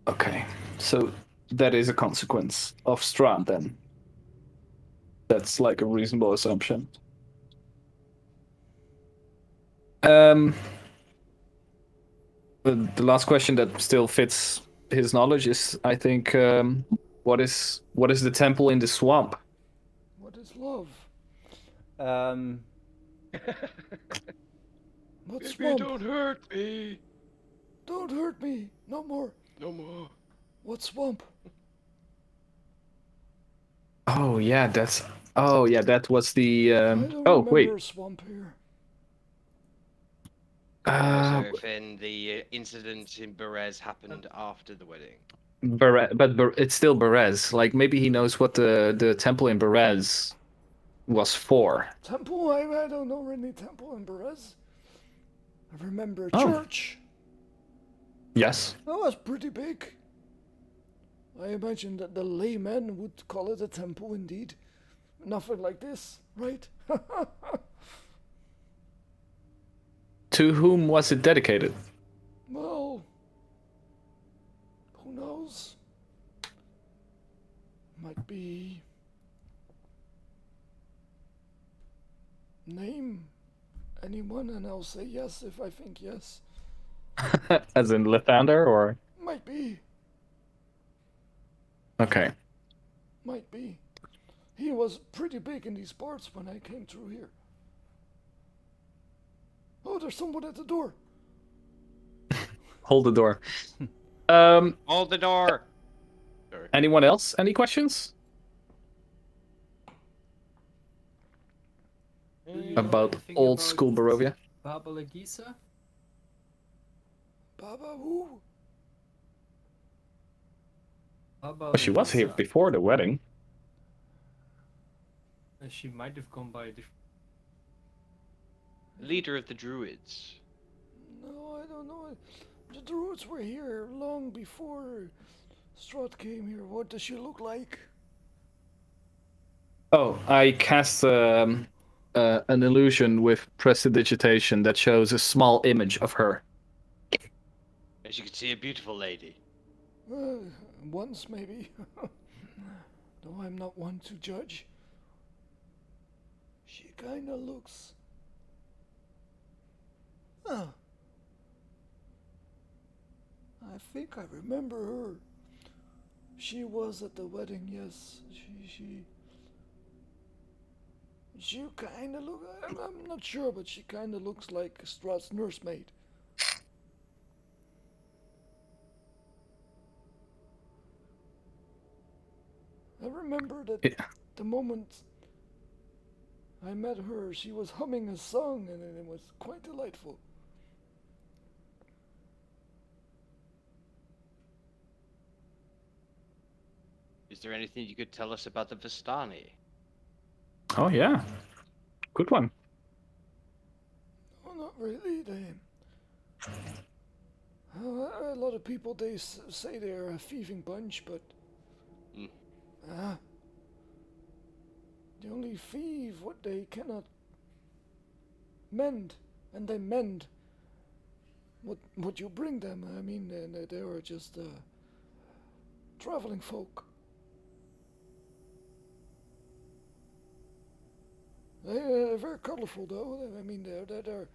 okay. So that is a consequence of Strahd then. That's like a reasonable assumption. The last question that still fits his knowledge is, I think, what is the temple in the swamp? What is love? What's Baby, swamp? don't hurt me. Don't hurt me. No more. No more. What's swamp? Oh yeah, that was the. I don't Oh remember wait. a swamp here. Seraphin, the incident in Berez happened after the wedding. It's still Berez. Like maybe he knows what the temple in Berez was for. Temple? I don't know any temple in Berez. I remember a Oh. church. Yes. That was pretty big. I imagine that the laymen would call it a temple indeed. Nothing like this, right? To whom was it dedicated? Well, who knows? Might be. Name anyone and I'll say yes if I think yes. As in Lathander, or? Might be. Okay. Might be. He was pretty big in these parts when I came through here. Oh, there's someone at the door. Hold the door. Hold the door. Sorry. Anyone else? Any questions? About Anything old about school Barovia? Baba Lagisa? Baba who? Baba Well, she was here Lagisa. before the wedding. She might have gone by a different. Leader of the Druids. No, I don't know. The Druids were here long before Strahd came here. What does she look like? Oh, I cast an illusion with prestidigitation that shows a small image of her. As you can see, a beautiful lady. Once maybe. Though I'm not one to judge. She kinda looks. Huh. I think I remember her. She was at the wedding, yes. She kinda look. I'm not sure, but she kinda looks like Strahd's nursemaid. I remember that Yeah. the moment I met her. She was humming a song, and it was quite delightful. Is there anything you could tell us about the Vistani? Oh yeah, good one. Oh, not really. A lot of people say they're a thieving bunch, but they only thieve what they cannot mend, and they mend what you bring them. I mean, they are just traveling folk. They're very colorful, though. I mean, their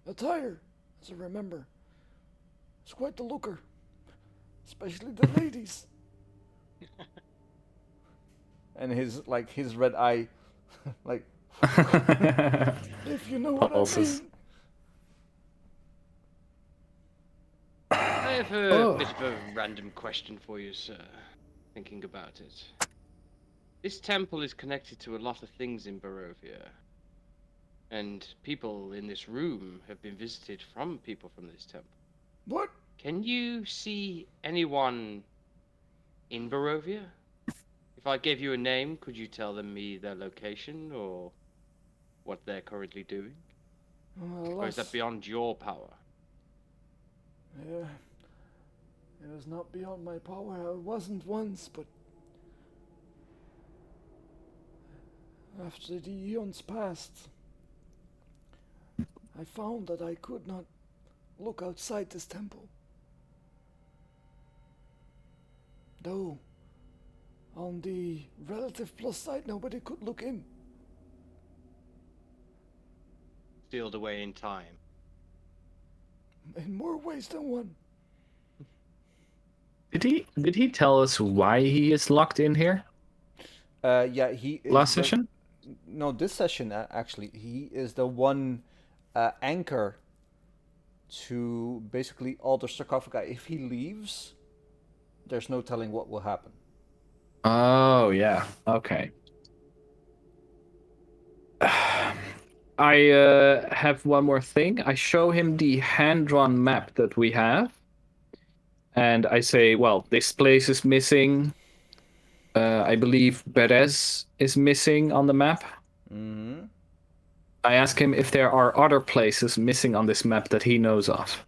attire, as I remember, is quite the looker, especially the ladies. And his red eye, like. If you know what I Pulses. mean. I have a bit of a random question for you, sir. Thinking about it. This temple is connected to a lot of things in Barovia. And people in this room have been visited from people from this temple. What? Can you see anyone in Barovia? If I gave you a name, could you tell me their location or what they're currently doing? Or is that beyond your power? Yeah, it is not beyond my power. I wasn't once, but after the eons passed, I found that I could not look outside this temple. Though, on the relative plus side, nobody could look in. Sealed away in time. In more ways than one. Did he tell us why he is locked in here? Yeah, he is Last session? No, this session actually. He is the one anchor to basically all the sarcophagi. If he leaves, there's no telling what will happen. Oh yeah. Okay. I have one more thing. I show him the hand-drawn map that we have, and I say, well, this place is missing. I believe Perez is missing on the map. Mm-hmm. I ask him if there are other places missing on this map that he knows of.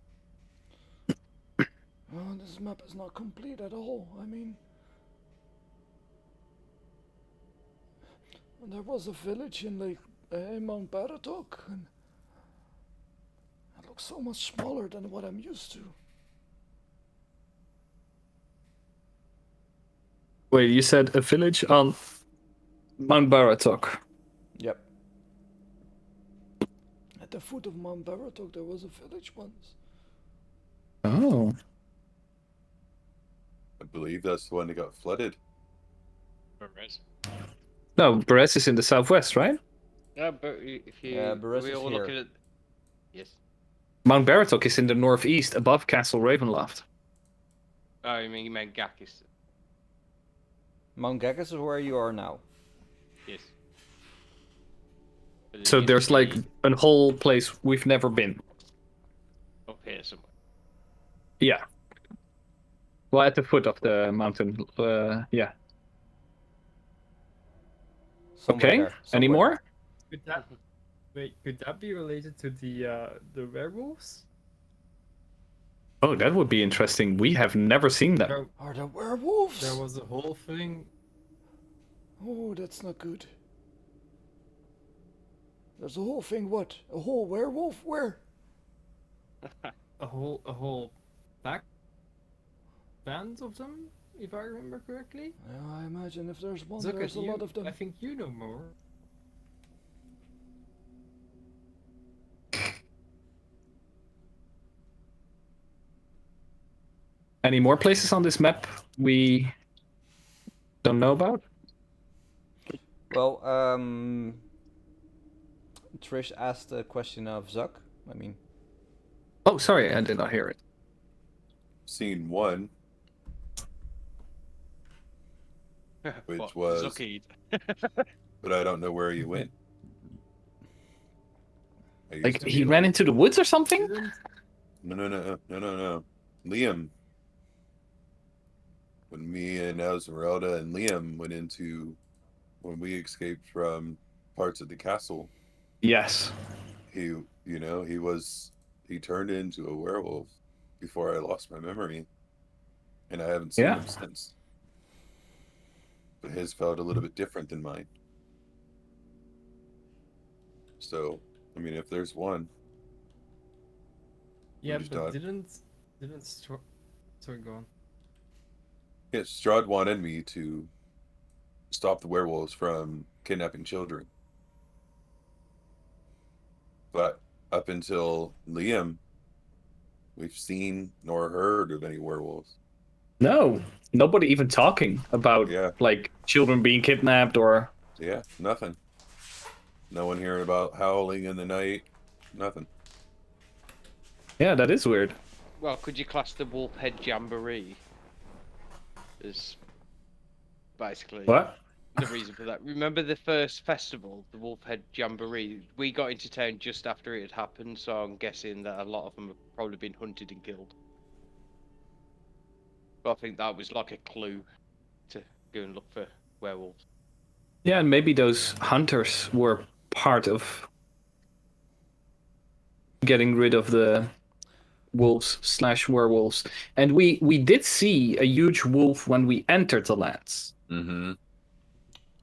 Oh, this map is not complete at all. I mean, there was a village in Mount Baratok, and it looks so much smaller than what I'm used to. Wait, you said a village on Mount Baratok? Yep. At the foot of Mount Baratok, there was a village once. Oh. I believe that's the one that got flooded. Perez. No, Perez is in the southwest, right? Yeah, but if you Perez we is all here. look at it. Yes. Mount Baratok is in the northeast, above Castle Ravenloft. Oh, you meant Gakis. Mount Gagas is where you are now. Yes. But it So used there's to like be a whole place we've never been. up here somewhere. Yeah. Well, at the foot of the mountain. Yeah. Somewhere Okay. there, Any somewhere more? Could that could that be related to the werewolves? Oh, that would be interesting. We have never seen them. There, Are there werewolves? there was a whole thing. Oh, that's not good. There's a whole thing, what? A whole werewolf? Where? A whole band of them, if I remember correctly. Yeah, I imagine if there's one, Zucker, there's a lot of them. I think you know more. Any more places on this map we don't know about? Well, Trish asked a question of Zuck. I mean, Oh, sorry, I did not hear it. Seen one. which What, was, Zuckied? but I don't know where he went. I used Like to he be ran into the woods or something? No. Liam. When me and Esmeralda and Liam went into, when we escaped from parts of the castle, Yes. he, he turned into a werewolf before I lost my memory, and I haven't seen Yeah. him since. But his felt a little bit different than mine. So, I mean, if there's one, Yeah, just but not. sorry, go on. Yes, Strahd wanted me to stop the werewolves from kidnapping children. But up until Liam, we've seen nor heard of any werewolves. No, nobody even talking about Yeah, like children being kidnapped or. yeah, nothing. No one hearing about howling in the night. Nothing. Yeah, that is weird. Well, could you class the Wolfhead Jamboree as basically What? the reason for that? Remember the first festival, the Wolfhead Jamboree? We got into town just after it had happened, so I'm guessing that a lot of them have probably been hunted and killed. But I think that was like a clue to go and look for werewolves. Yeah, and maybe those hunters were part of getting rid of the wolves/werewolves. And we did see a huge wolf when we entered the lands. Mm-hmm.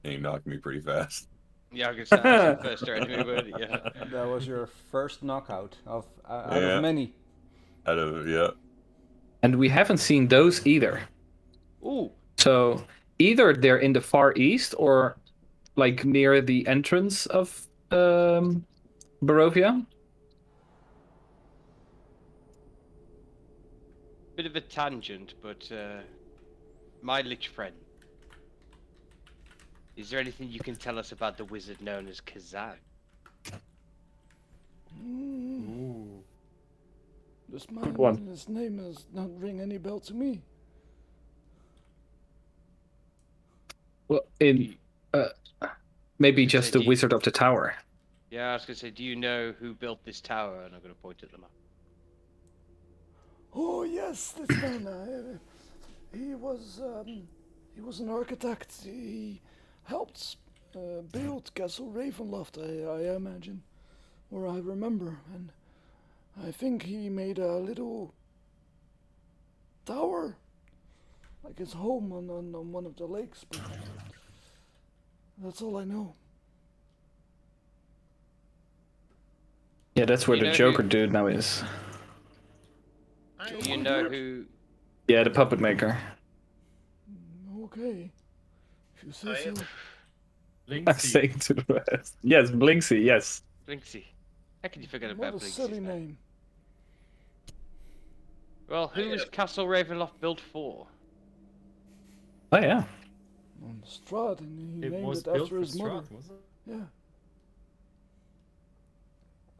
And he knocked me pretty fast. Yeah, I guess that's your first enemy, weren't it? Yeah. That was your first knockout of out Yeah. of many. Yeah. And we haven't seen those either. Ooh, So either they're in the far east or like near the entrance of Barovia. bit of a tangent, but my lich friend. Is there anything you can tell us about the wizard known as Kazan? Ooh. This man, one. his name does not ring any bell to me. Well, in maybe Could say, just the do you- Wizard of the Tower. Yeah, I was gonna say, do you know who built this tower? And I'm gonna point at the map. Oh yes, this man. He was an architect. He helped build Castle Ravenloft, I imagine, or I remember, and I think he made a little tower, like his home on one of the lakes. But that's all I know. Yeah, that's where You the know Joker who- dude now is. Do you know who? Yeah, the puppet maker. Okay, if you say I so. am- I'm Blinksy. saying to the rest. Yes, Blinksy, yes. Blinksy. How could you forget What about a Blinksy's silly name? name. Well, who was Castle Ravenloft built for? Oh yeah. On Strahd, and he It named was it built after for his mother. Strahd, wasn't it? Yeah.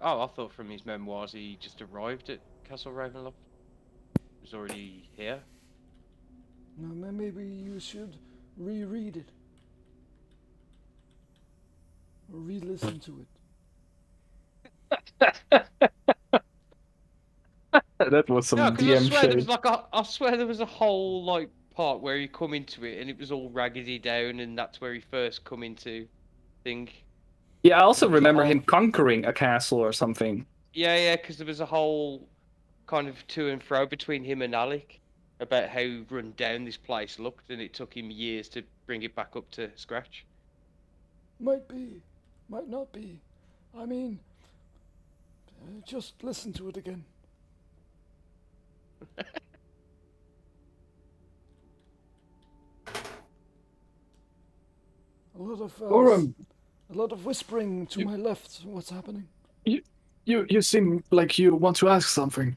Oh, I thought from his memoirs he just arrived at Castle Ravenloft. He was already here. Now maybe you should reread it. Or re-listen to it. That was some No, because I DM swear there was shade. like I swear there was a whole like part where he come into it and it was all raggedy down and that's where he first come into thing. Yeah, I also There was a remember whole- him conquering a castle or something. Yeah, because there was a whole kind of to and fro between him and Alec about how run down this place looked, and it took him years to bring it back up to scratch. Might be. Might not be. I mean, just listen to it again. A lot of Oren, a lot of whispering to my left. What's happening? you seem like you want to ask something.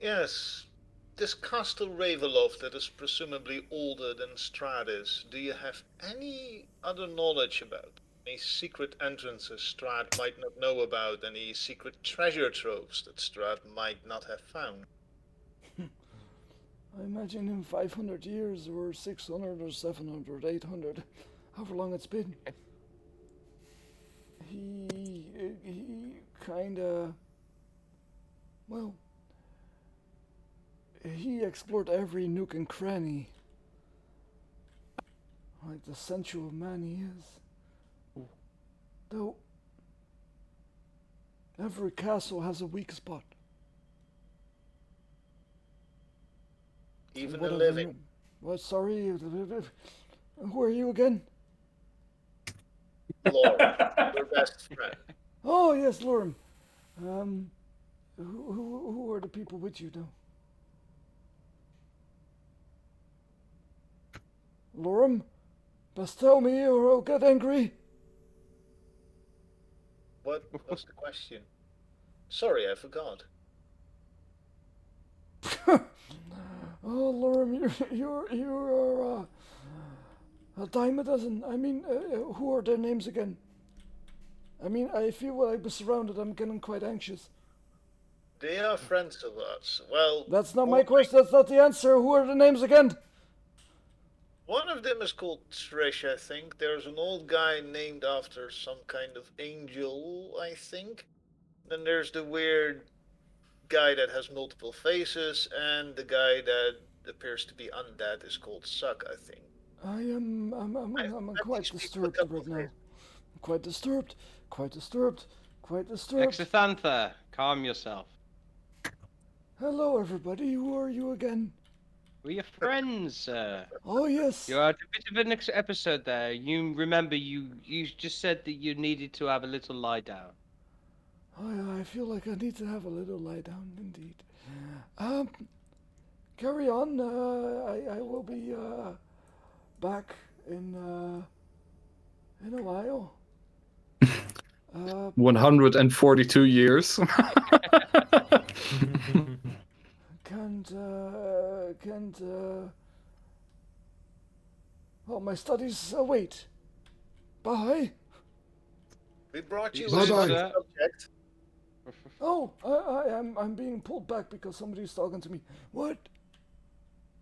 Yes. This Castle Ravenloft that is presumably older than Strahd is, do you have any other knowledge about? Any secret entrances Strahd might not know about? Any secret treasure troves that Strahd might not have found? I imagine in 500 years, or 600, or 700, 800, however long it's been. He kinda, well, he explored every nook and cranny. Like the sensual man he is. Though, every castle has a weak spot. Even What a are living. the- What, sorry, who are you again? Lord, your best friend. Oh, yes, Lorem. Who are the people with you now? Lorem, best tell me or I'll get angry. What was the question? Sorry, I forgot. Oh, Lorem, you're a dime a dozen. I mean, who are their names again? I mean, I feel when I was surrounded, I'm getting quite anxious. They are friends of us. Well, That's not my question. That's not the answer. Who are the names again? one of them is called Trish, I think. There's an old guy named after some kind of angel, I think. Then there's the weird guy that has multiple faces, and the guy that appears to be undead is called Suck, I think. I'm quite speak with a disturbed couple right of now. names. Quite disturbed. Quite disturbed. Quite disturbed. Exithantha, calm yourself. Hello, everybody. Who are you again? We're your friends, sir. Oh, yes. You had a bit of an episode there. You remember you just said that you needed to have a little lie down. I feel like I need to have a little lie down, indeed. Carry on. I will be back in a while. 142 years. Can't. Well, my studies await. Bye. We brought you a Bye-bye. study subject. Oh, I'm being pulled back because somebody's talking to me. What?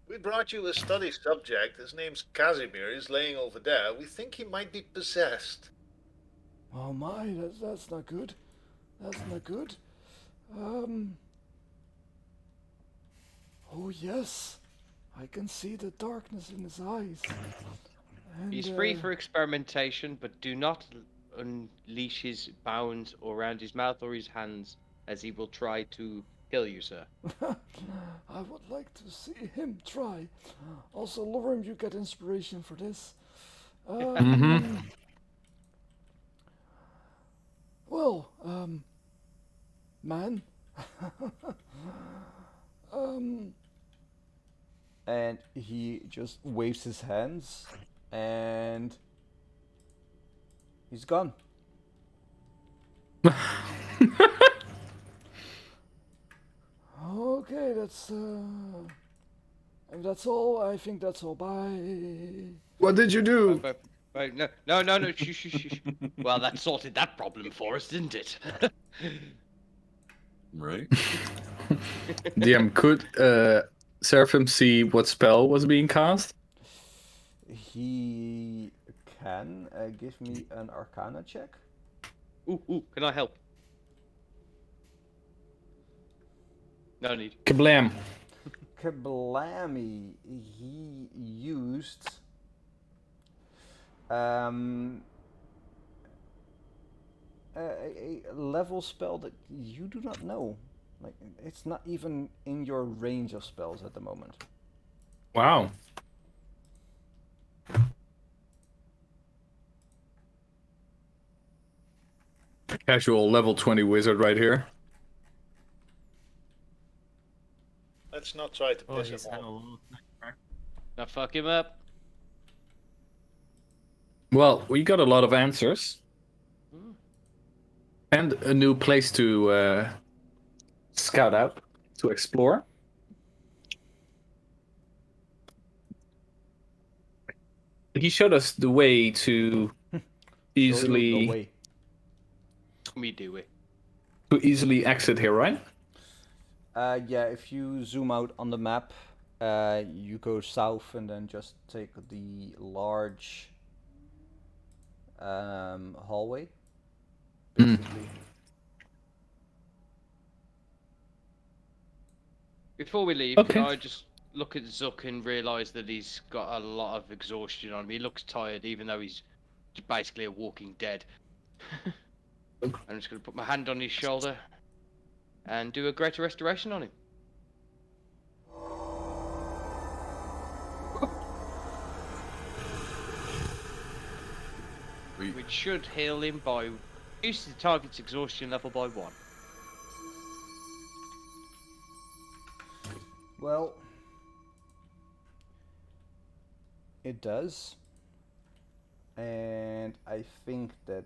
We brought you a study subject. His name's Casimir. He's laying over there. We think he might be possessed. Oh my, that's not good. That's not good. Oh yes, I can see the darkness in his eyes. And, He's free for experimentation, but do not unleash his bounds around his mouth or his hands, as he will try to kill you, sir. I would like to see him try. Also, Lorem, you get inspiration for this. Well, man. And he just waves his hands, and he's gone. Okay, that's all. I think that's all. Bye. What did you do? Wait, no, shh. Well, that sorted that problem for us, didn't it? Right? DM, could Seraphim see what spell was being cast? He can give me an Arcana check. Ooh, can I help? No need. Kablam. Kablammy, he used a level spell that you do not know. Like, it's not even in your range of spells at the moment. Wow. Casual level 20 wizard right here. Let's not try to Oh, piss he's him had a off. lot. Now fuck him up. Well, we got a lot of answers. And a new place to scout out, to explore. He showed us the way to easily Me do it. exit here, right? Yeah, if you zoom out on the map, You go south and then just take the large hallway, basically. Before we leave, Okay. can I just look at Zuck and realise that he's got a lot of exhaustion on him? He looks tired, even though he's basically a walking dead. I'm just going to put my hand on his shoulder and do a greater restoration on him. Which should heal him by reducing the target's exhaustion level by 1. Well, it does. And I think that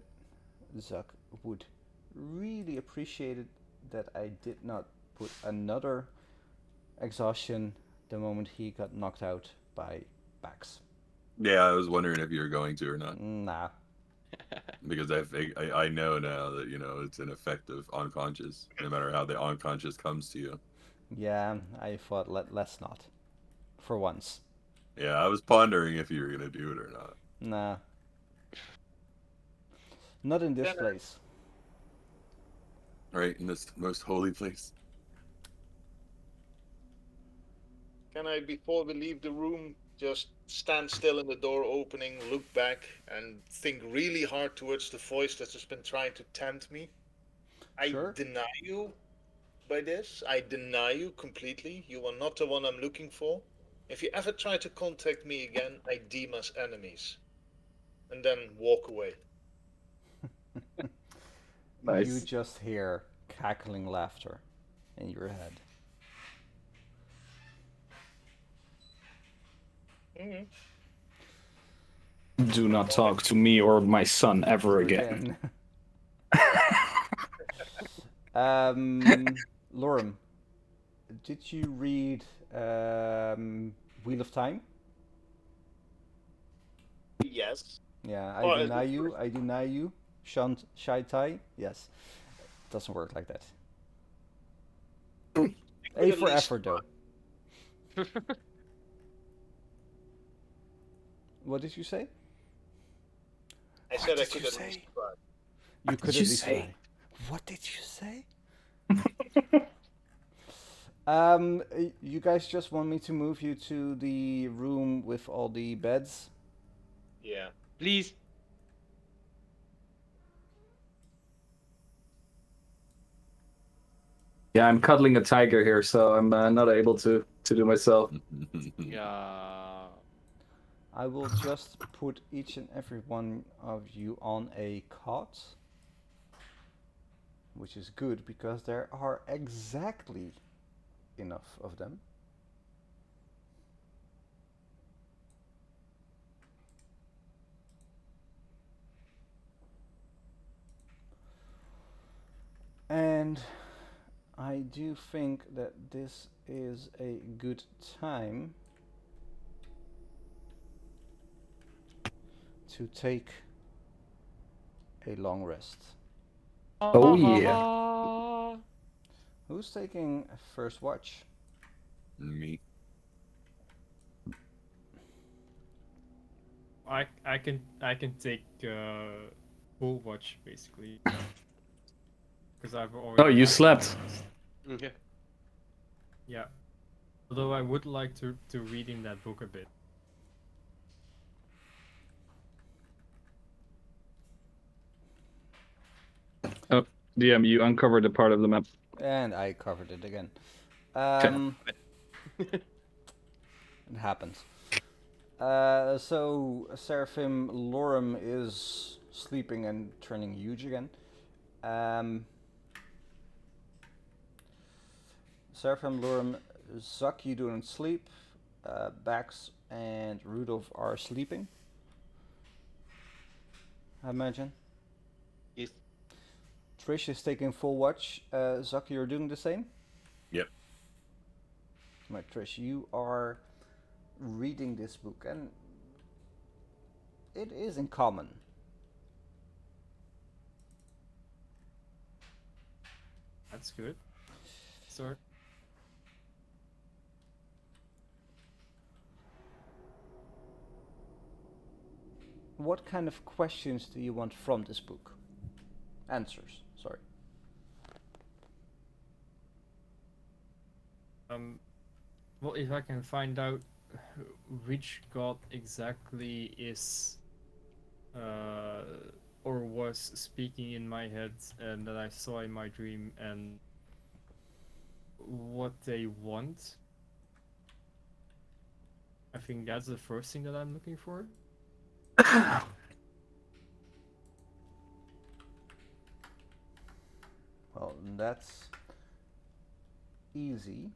Zuck would really appreciate it that I did not put another exhaustion the moment he got knocked out by Bax. Yeah, I was wondering if you were going to or not. Nah. Because I know now that, you know, it's ineffective unconscious, no matter how the unconscious comes to you. Yeah, I thought let's not. For once. Yeah, I was pondering if you were going to do it or not. Nah. Not in this place. Right, in this most holy place. Can I, before we leave the room, just stand still in the door opening, look back, and think really hard towards the voice that's just been trying to tempt me? Sure. I deny you by this. I deny you completely. You are not the one I'm looking for. If you ever try to contact me again, I deem us enemies. And then walk away. Nice. You just hear cackling laughter in your head. Do not talk to me or my son ever again. Lorem, did you read Wheel of Time? Yes. Yeah, Oh, I deny you. I deny you. Shai Tai? Yes. Doesn't work like that. A for effort, though. What did you say? I said I could at least try. You could did at you least say? try. What did you say? You guys just want me to move you to the room with all the beds? Yeah. Please. Yeah, I'm cuddling a tiger here, so I'm not able to do myself. Yeah. I will just put each and every one of you on a cot, which is good because there are exactly enough of them. And I do think that this is a good time to take a long rest. Oh yeah. Who's taking first watch? Me. I can take full watch basically. Because I've already. Oh, you slept. Okay. Yeah. Although I would like to read in that book a bit. Oh, DM, you uncovered a part of the map. And I covered it again. It happens. So Seraphim Lorem is sleeping and turning huge again. Seraphim Lorem, Zuck, you don't sleep. Bax and Rudolph are sleeping. I imagine. Yes. Trish is taking full watch. Zuck, you're doing the same? Yep. Right, Trish, you are reading this book, and it is in common. That's good. Start. What kind of questions do you want from this book? Answers, sorry. Well, if I can find out which god exactly is or was speaking in my head and that I saw in my dream, and what they want, I think that's the first thing that I'm looking for. Well, that's easy.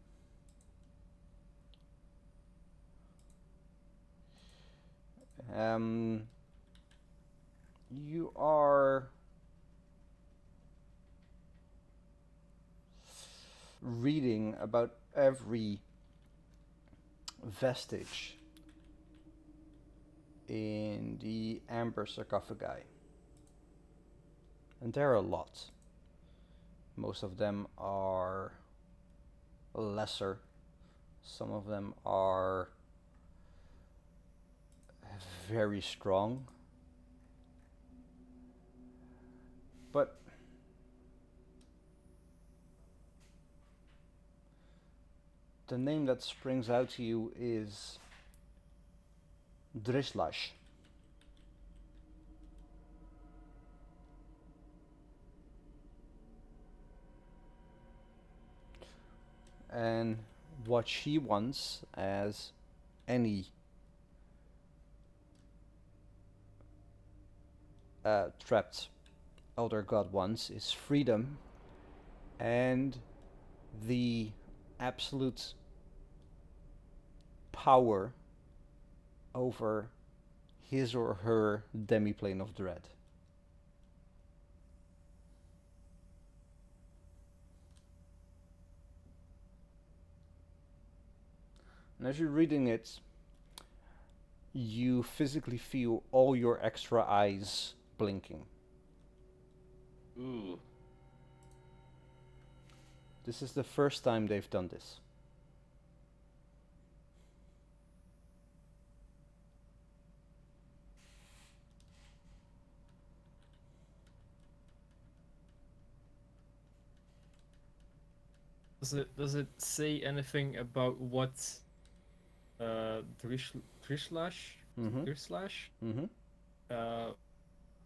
You are reading about every vestige in the amber sarcophagi, and there are a lot. Most of them are lesser, some of them are very strong, but the name that springs out to you is Drislash. And what she wants, as any trapped elder god wants, is freedom and the absolute power over his or her demiplane of dread. And as you're reading it, you physically feel all your extra eyes blinking. Ooh. This is the first time they've done this. Does it say anything about what Drislash? Mm-hmm. Drislash? Mm-hmm.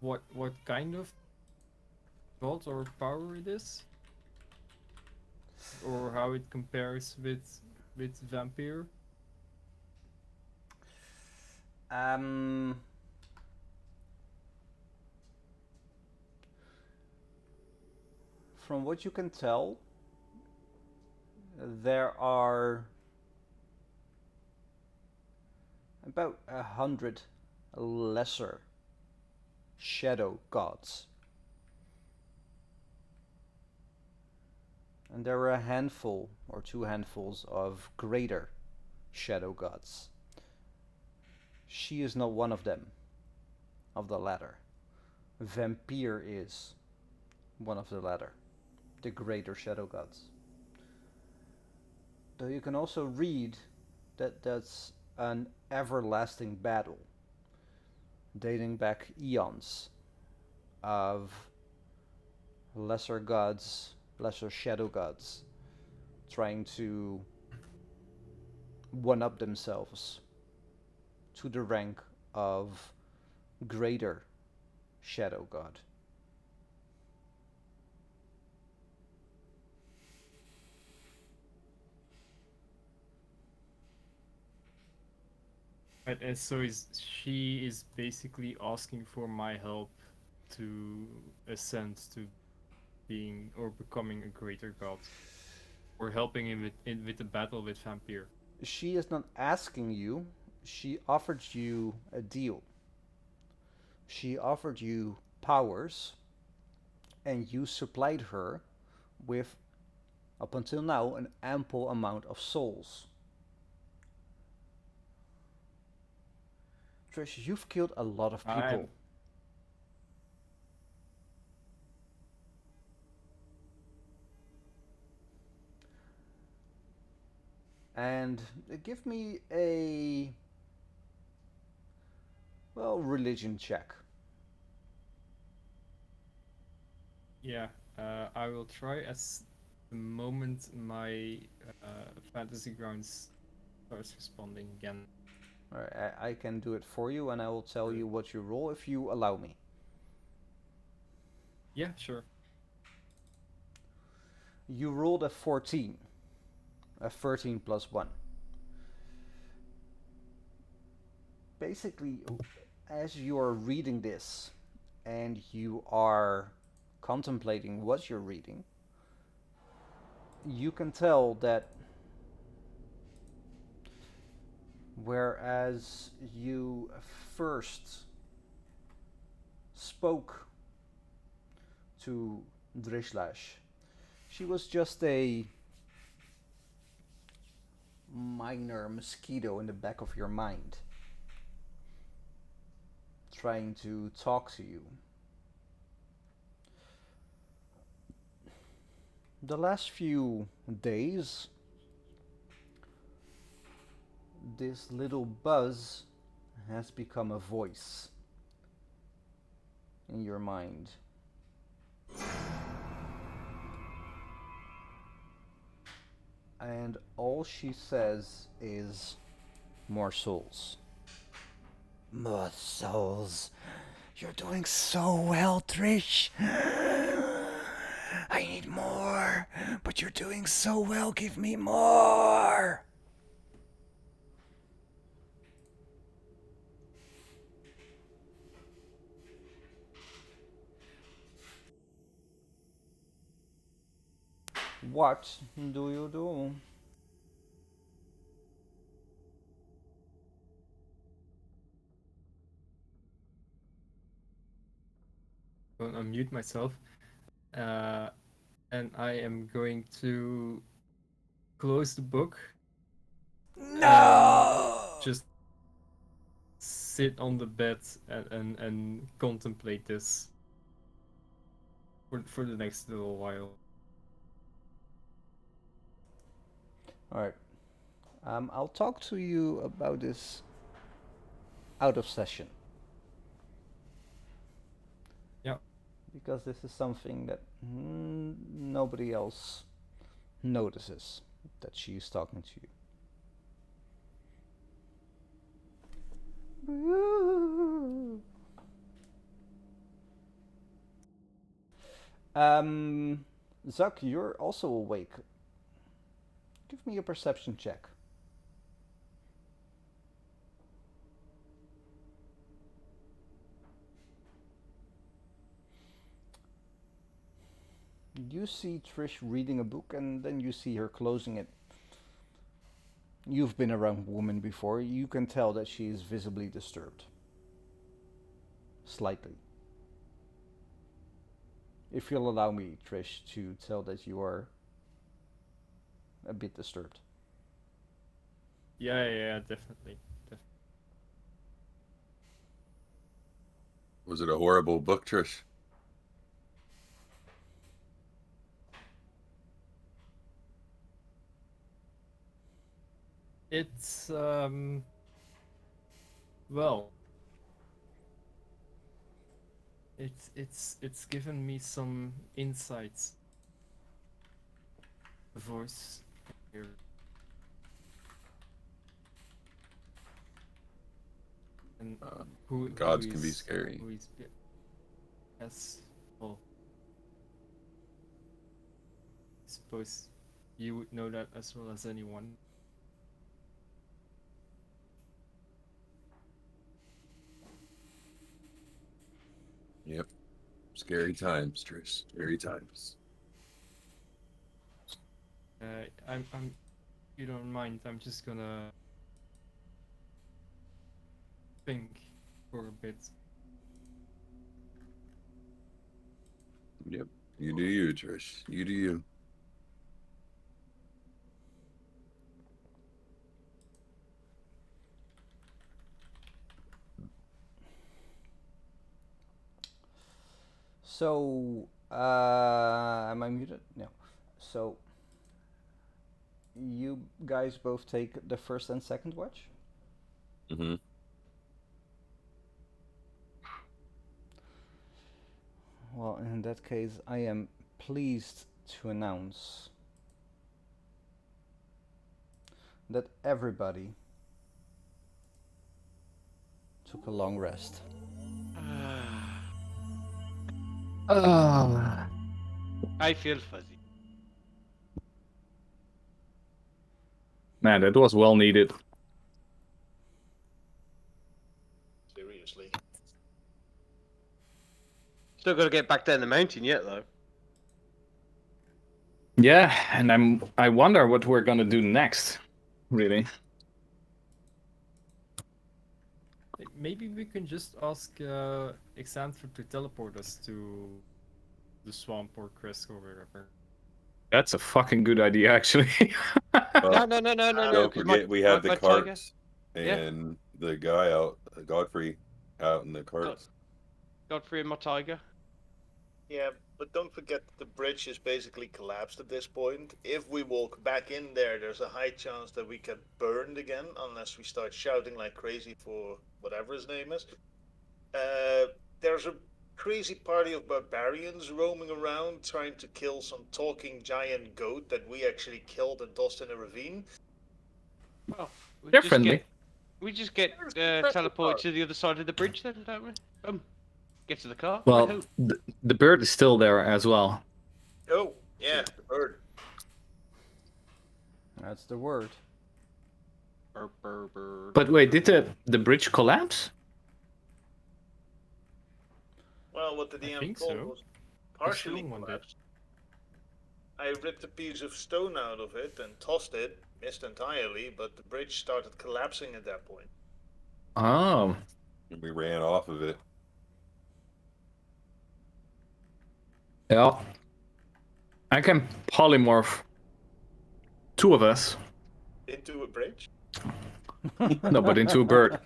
What kind of god or power it is? Or how it compares with vampire? From what you can tell, there are about 100 lesser shadow gods. And there are a handful or two handfuls of greater shadow gods. She is not one of them, of the latter. Vampire is one of the latter, the greater shadow gods. Though you can also read that that's an everlasting battle dating back eons of lesser gods, lesser shadow gods, trying to one-up themselves to the rank of greater shadow god. Right, and so she is basically asking for my help to ascend to being or becoming a greater god, or helping him with the battle with vampire. She is not asking you, she offered you a deal. She offered you powers, and you supplied her with, up until now, an ample amount of souls. Trish, you've killed a lot of people. And give me a Well, religion check. Yeah, I will try as the moment my fantasy grounds starts responding again. Alright, I can do it for you, and I will tell you what you roll if you allow me. Yeah, sure. You rolled a 14. A 13 plus 1. Basically, as you are reading this, and you are contemplating what you're reading, you can tell that whereas you first spoke to Drishlash, she was just a minor mosquito in the back of your mind, trying to talk to you. The last few days, this little buzz has become a voice in your mind. And all she says is, more souls. More souls. You're doing so well, Trish. I need more, but you're doing so well. Give me more. What do you do? I'll unmute myself. And I am going to close the book. No! Just sit on the bed and contemplate this for the next little while. Alright. I'll talk to you about this out of session. Yeah. Because this is something that nobody else notices, that she's talking to you. Zuck, you're also awake. Give me a perception check. You see Trish reading a book, and then you see her closing it. You've been around women before. You can tell that she is visibly disturbed. Slightly. If you'll allow me, Trish, to tell that you are a bit disturbed. Yeah, definitely. Was it a horrible book, Trish? It's well, it's given me some insights. The voice here. And gods can be scary. Yes, well, I suppose you would know that as well as anyone. Yep. Scary times, Trish. Scary times. I'm if you don't mind, I'm just gonna think for a bit. Yep. You do you, Trish. You do you. So, am I muted? No. So, you guys both take the first and second watch? Mm-hmm. Well, in that case, I am pleased to announce that everybody took a long rest. Ah. I feel fuzzy. Man, that was well needed. Seriously. Still got to get back down the mountain yet, though. Yeah, and I wonder what we're gonna do next. Really. Maybe we can just ask Xanther to teleport us to the swamp or Kresk or wherever. That's a fucking good idea, actually. No, no. Don't 'cause forget, we have the my tiger. carts and the guy out, Godfrey, out in the carts. Godfrey and my tiger. Yeah, but don't forget that the bridge is basically collapsed at this point. If we walk back in there, there's a high chance that we get burned again, unless we start shouting like crazy for whatever his name is. There's a crazy party of barbarians roaming around trying to kill some talking giant goat that we actually killed and tossed in a ravine. Well, They're friendly. We just get teleported to the other side of the bridge then, don't we? Get to the car. Well, the bird is still there as well. Oh, yeah, the bird. That's the word. But wait, did the bridge collapse? Well, what the I DM think told so. was partially Assume one did. collapsed. I ripped a piece of stone out of it and tossed it, missed entirely, but the bridge started collapsing at that point. Oh. And we ran off of it. Yeah. I can polymorph 2 of us. Into a bridge? No, but into a bird.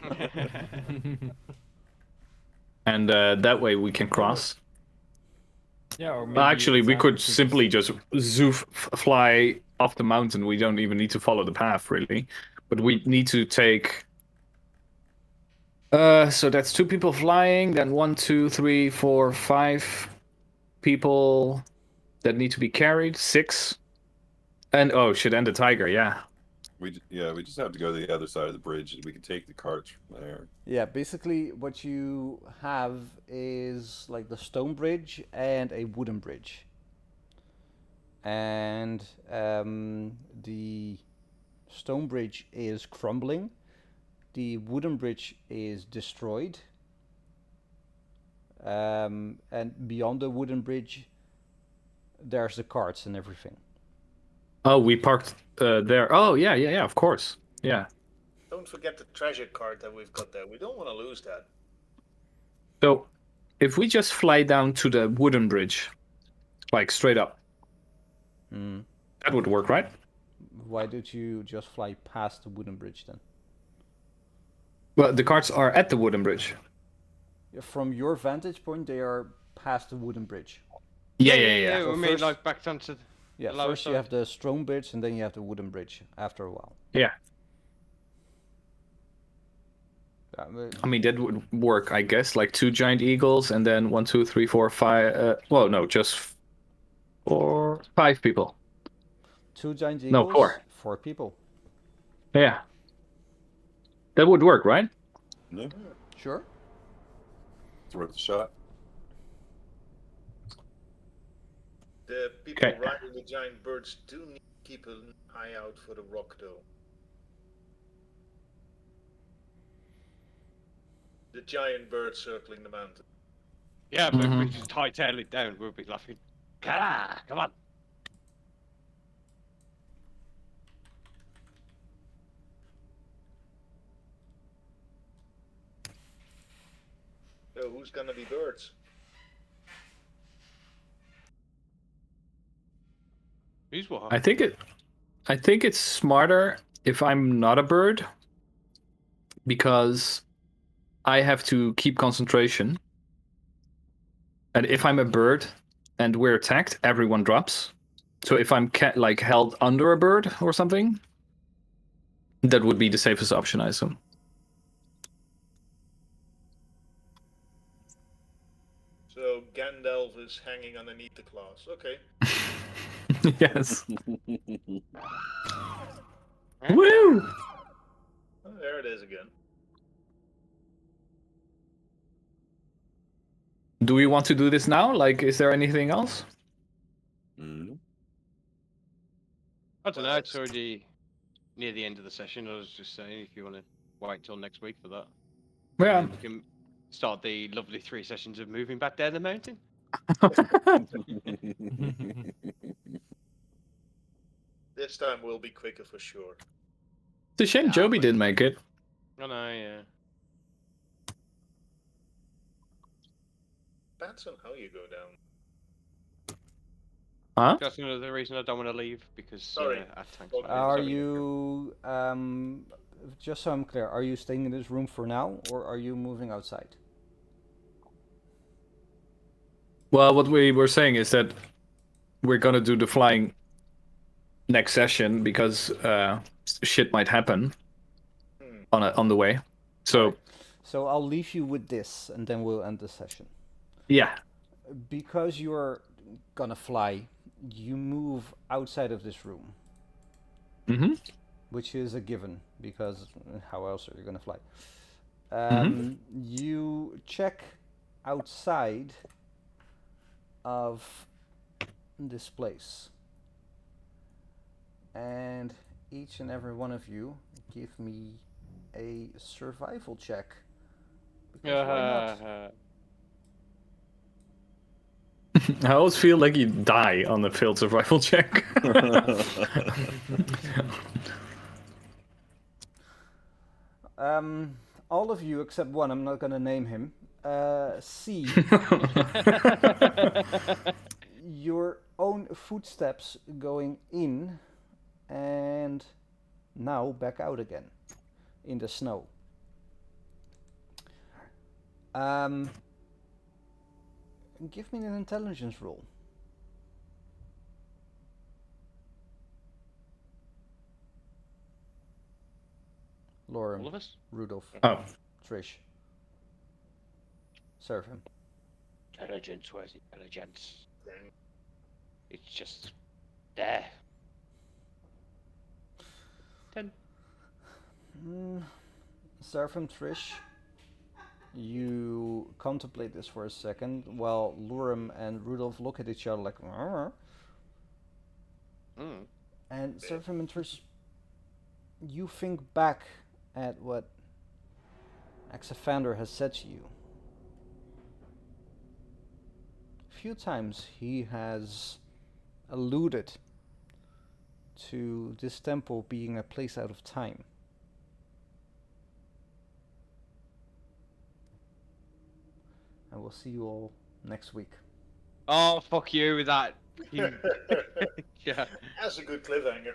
And that way we can cross. Yeah, or maybe Well, actually, we Xanther could simply just fly off the mountain. We don't even need to follow the path, really. But we need to take... so that's 2 people flying, then 1, 2, 3, 4, 5 people that need to be carried, 6. And, oh shit, and the tiger, yeah. We just have to go to the other side of the bridge. We can take the carts from there. Yeah, basically what you have is like the stone bridge and a wooden bridge. And the stone bridge is crumbling. The wooden bridge is destroyed. And beyond the wooden bridge, there's the carts and everything. Oh, we parked there. Oh, yeah, of course. Yeah. Don't forget the treasure card that we've got there. We don't want to lose that. So, if we just fly down to the wooden bridge, like straight up, that would work, right? Why don't you just fly past the wooden bridge then? Well, the carts are at the wooden bridge. From your vantage point, they are past the wooden bridge. Yeah. So I mean, like back down to Yeah, lower first you side. have the stone bridge and then you have the wooden bridge after a while. Yeah. Yeah, I mean, that would work, I guess. Like 2 giant eagles and then 1, 2, 3, 4, 5. Well, no, just 5 people. 2 giant eagles, No, 4. 4 people. Yeah. That would work, right? Yeah, Sure. it's worth a shot. The people Okay. riding the giant birds do need to keep an eye out for the rock, though. The giant bird circling the mountain. Yeah, but if we just hightail it down, we'll be laughing. Come on. So who's gonna be birds? Who's what? I think it's smarter if I'm not a bird, because I have to keep concentration. And if I'm a bird and we're attacked, everyone drops. So if I'm like held under a bird or something, that would be the safest option, I assume. So Gandalf elf is hanging underneath the claws. Okay. Yes. Woo! Oh, there it is again. Do we want to do this now? Like, is there anything else? Mm. I don't know. It's already near the end of the session. I was just saying, if you want to wait till next week for that, Yeah. and then you can start the lovely 3 sessions of moving back down the mountain. This time will be quicker for sure. It's a shame Yeah, Joby but- didn't make it. I know, yeah. Depends on how you go down. Huh? That's another reason I don't want to leave, because Sorry. our tanks. Okay. Are you, just so I'm clear, are you staying in this room for now, or are you moving outside? Well, what we were saying is that we're gonna do the flying next session because shit might happen on the way. So So I'll leave you with this, and then we'll end the session. yeah. Because you're gonna fly, you move outside of this room, Mm-hmm. which is a given, because how else are you gonna fly? You check outside of this place, and each and every one of you give me a survival check. Because why not? I always feel like you die on the failed survival check. All of you except one, I'm not gonna name him, see your own footsteps going in and now back out again in the snow. Give me an intelligence roll. Lauren, All of us? Rudolph, Oh. Trish. Serve him. Intelligence, where's intelligence? It's just there. 10. Serve him, Trish. You contemplate this for a second while Lurum and Rudolph look at each other like, and Serafim and Trish, you think back at what Exefander has said to you. A few times he has alluded to this temple being a place out of time. And we'll see you all next week. Oh, fuck you with that. Yeah. That's a good cliffhanger.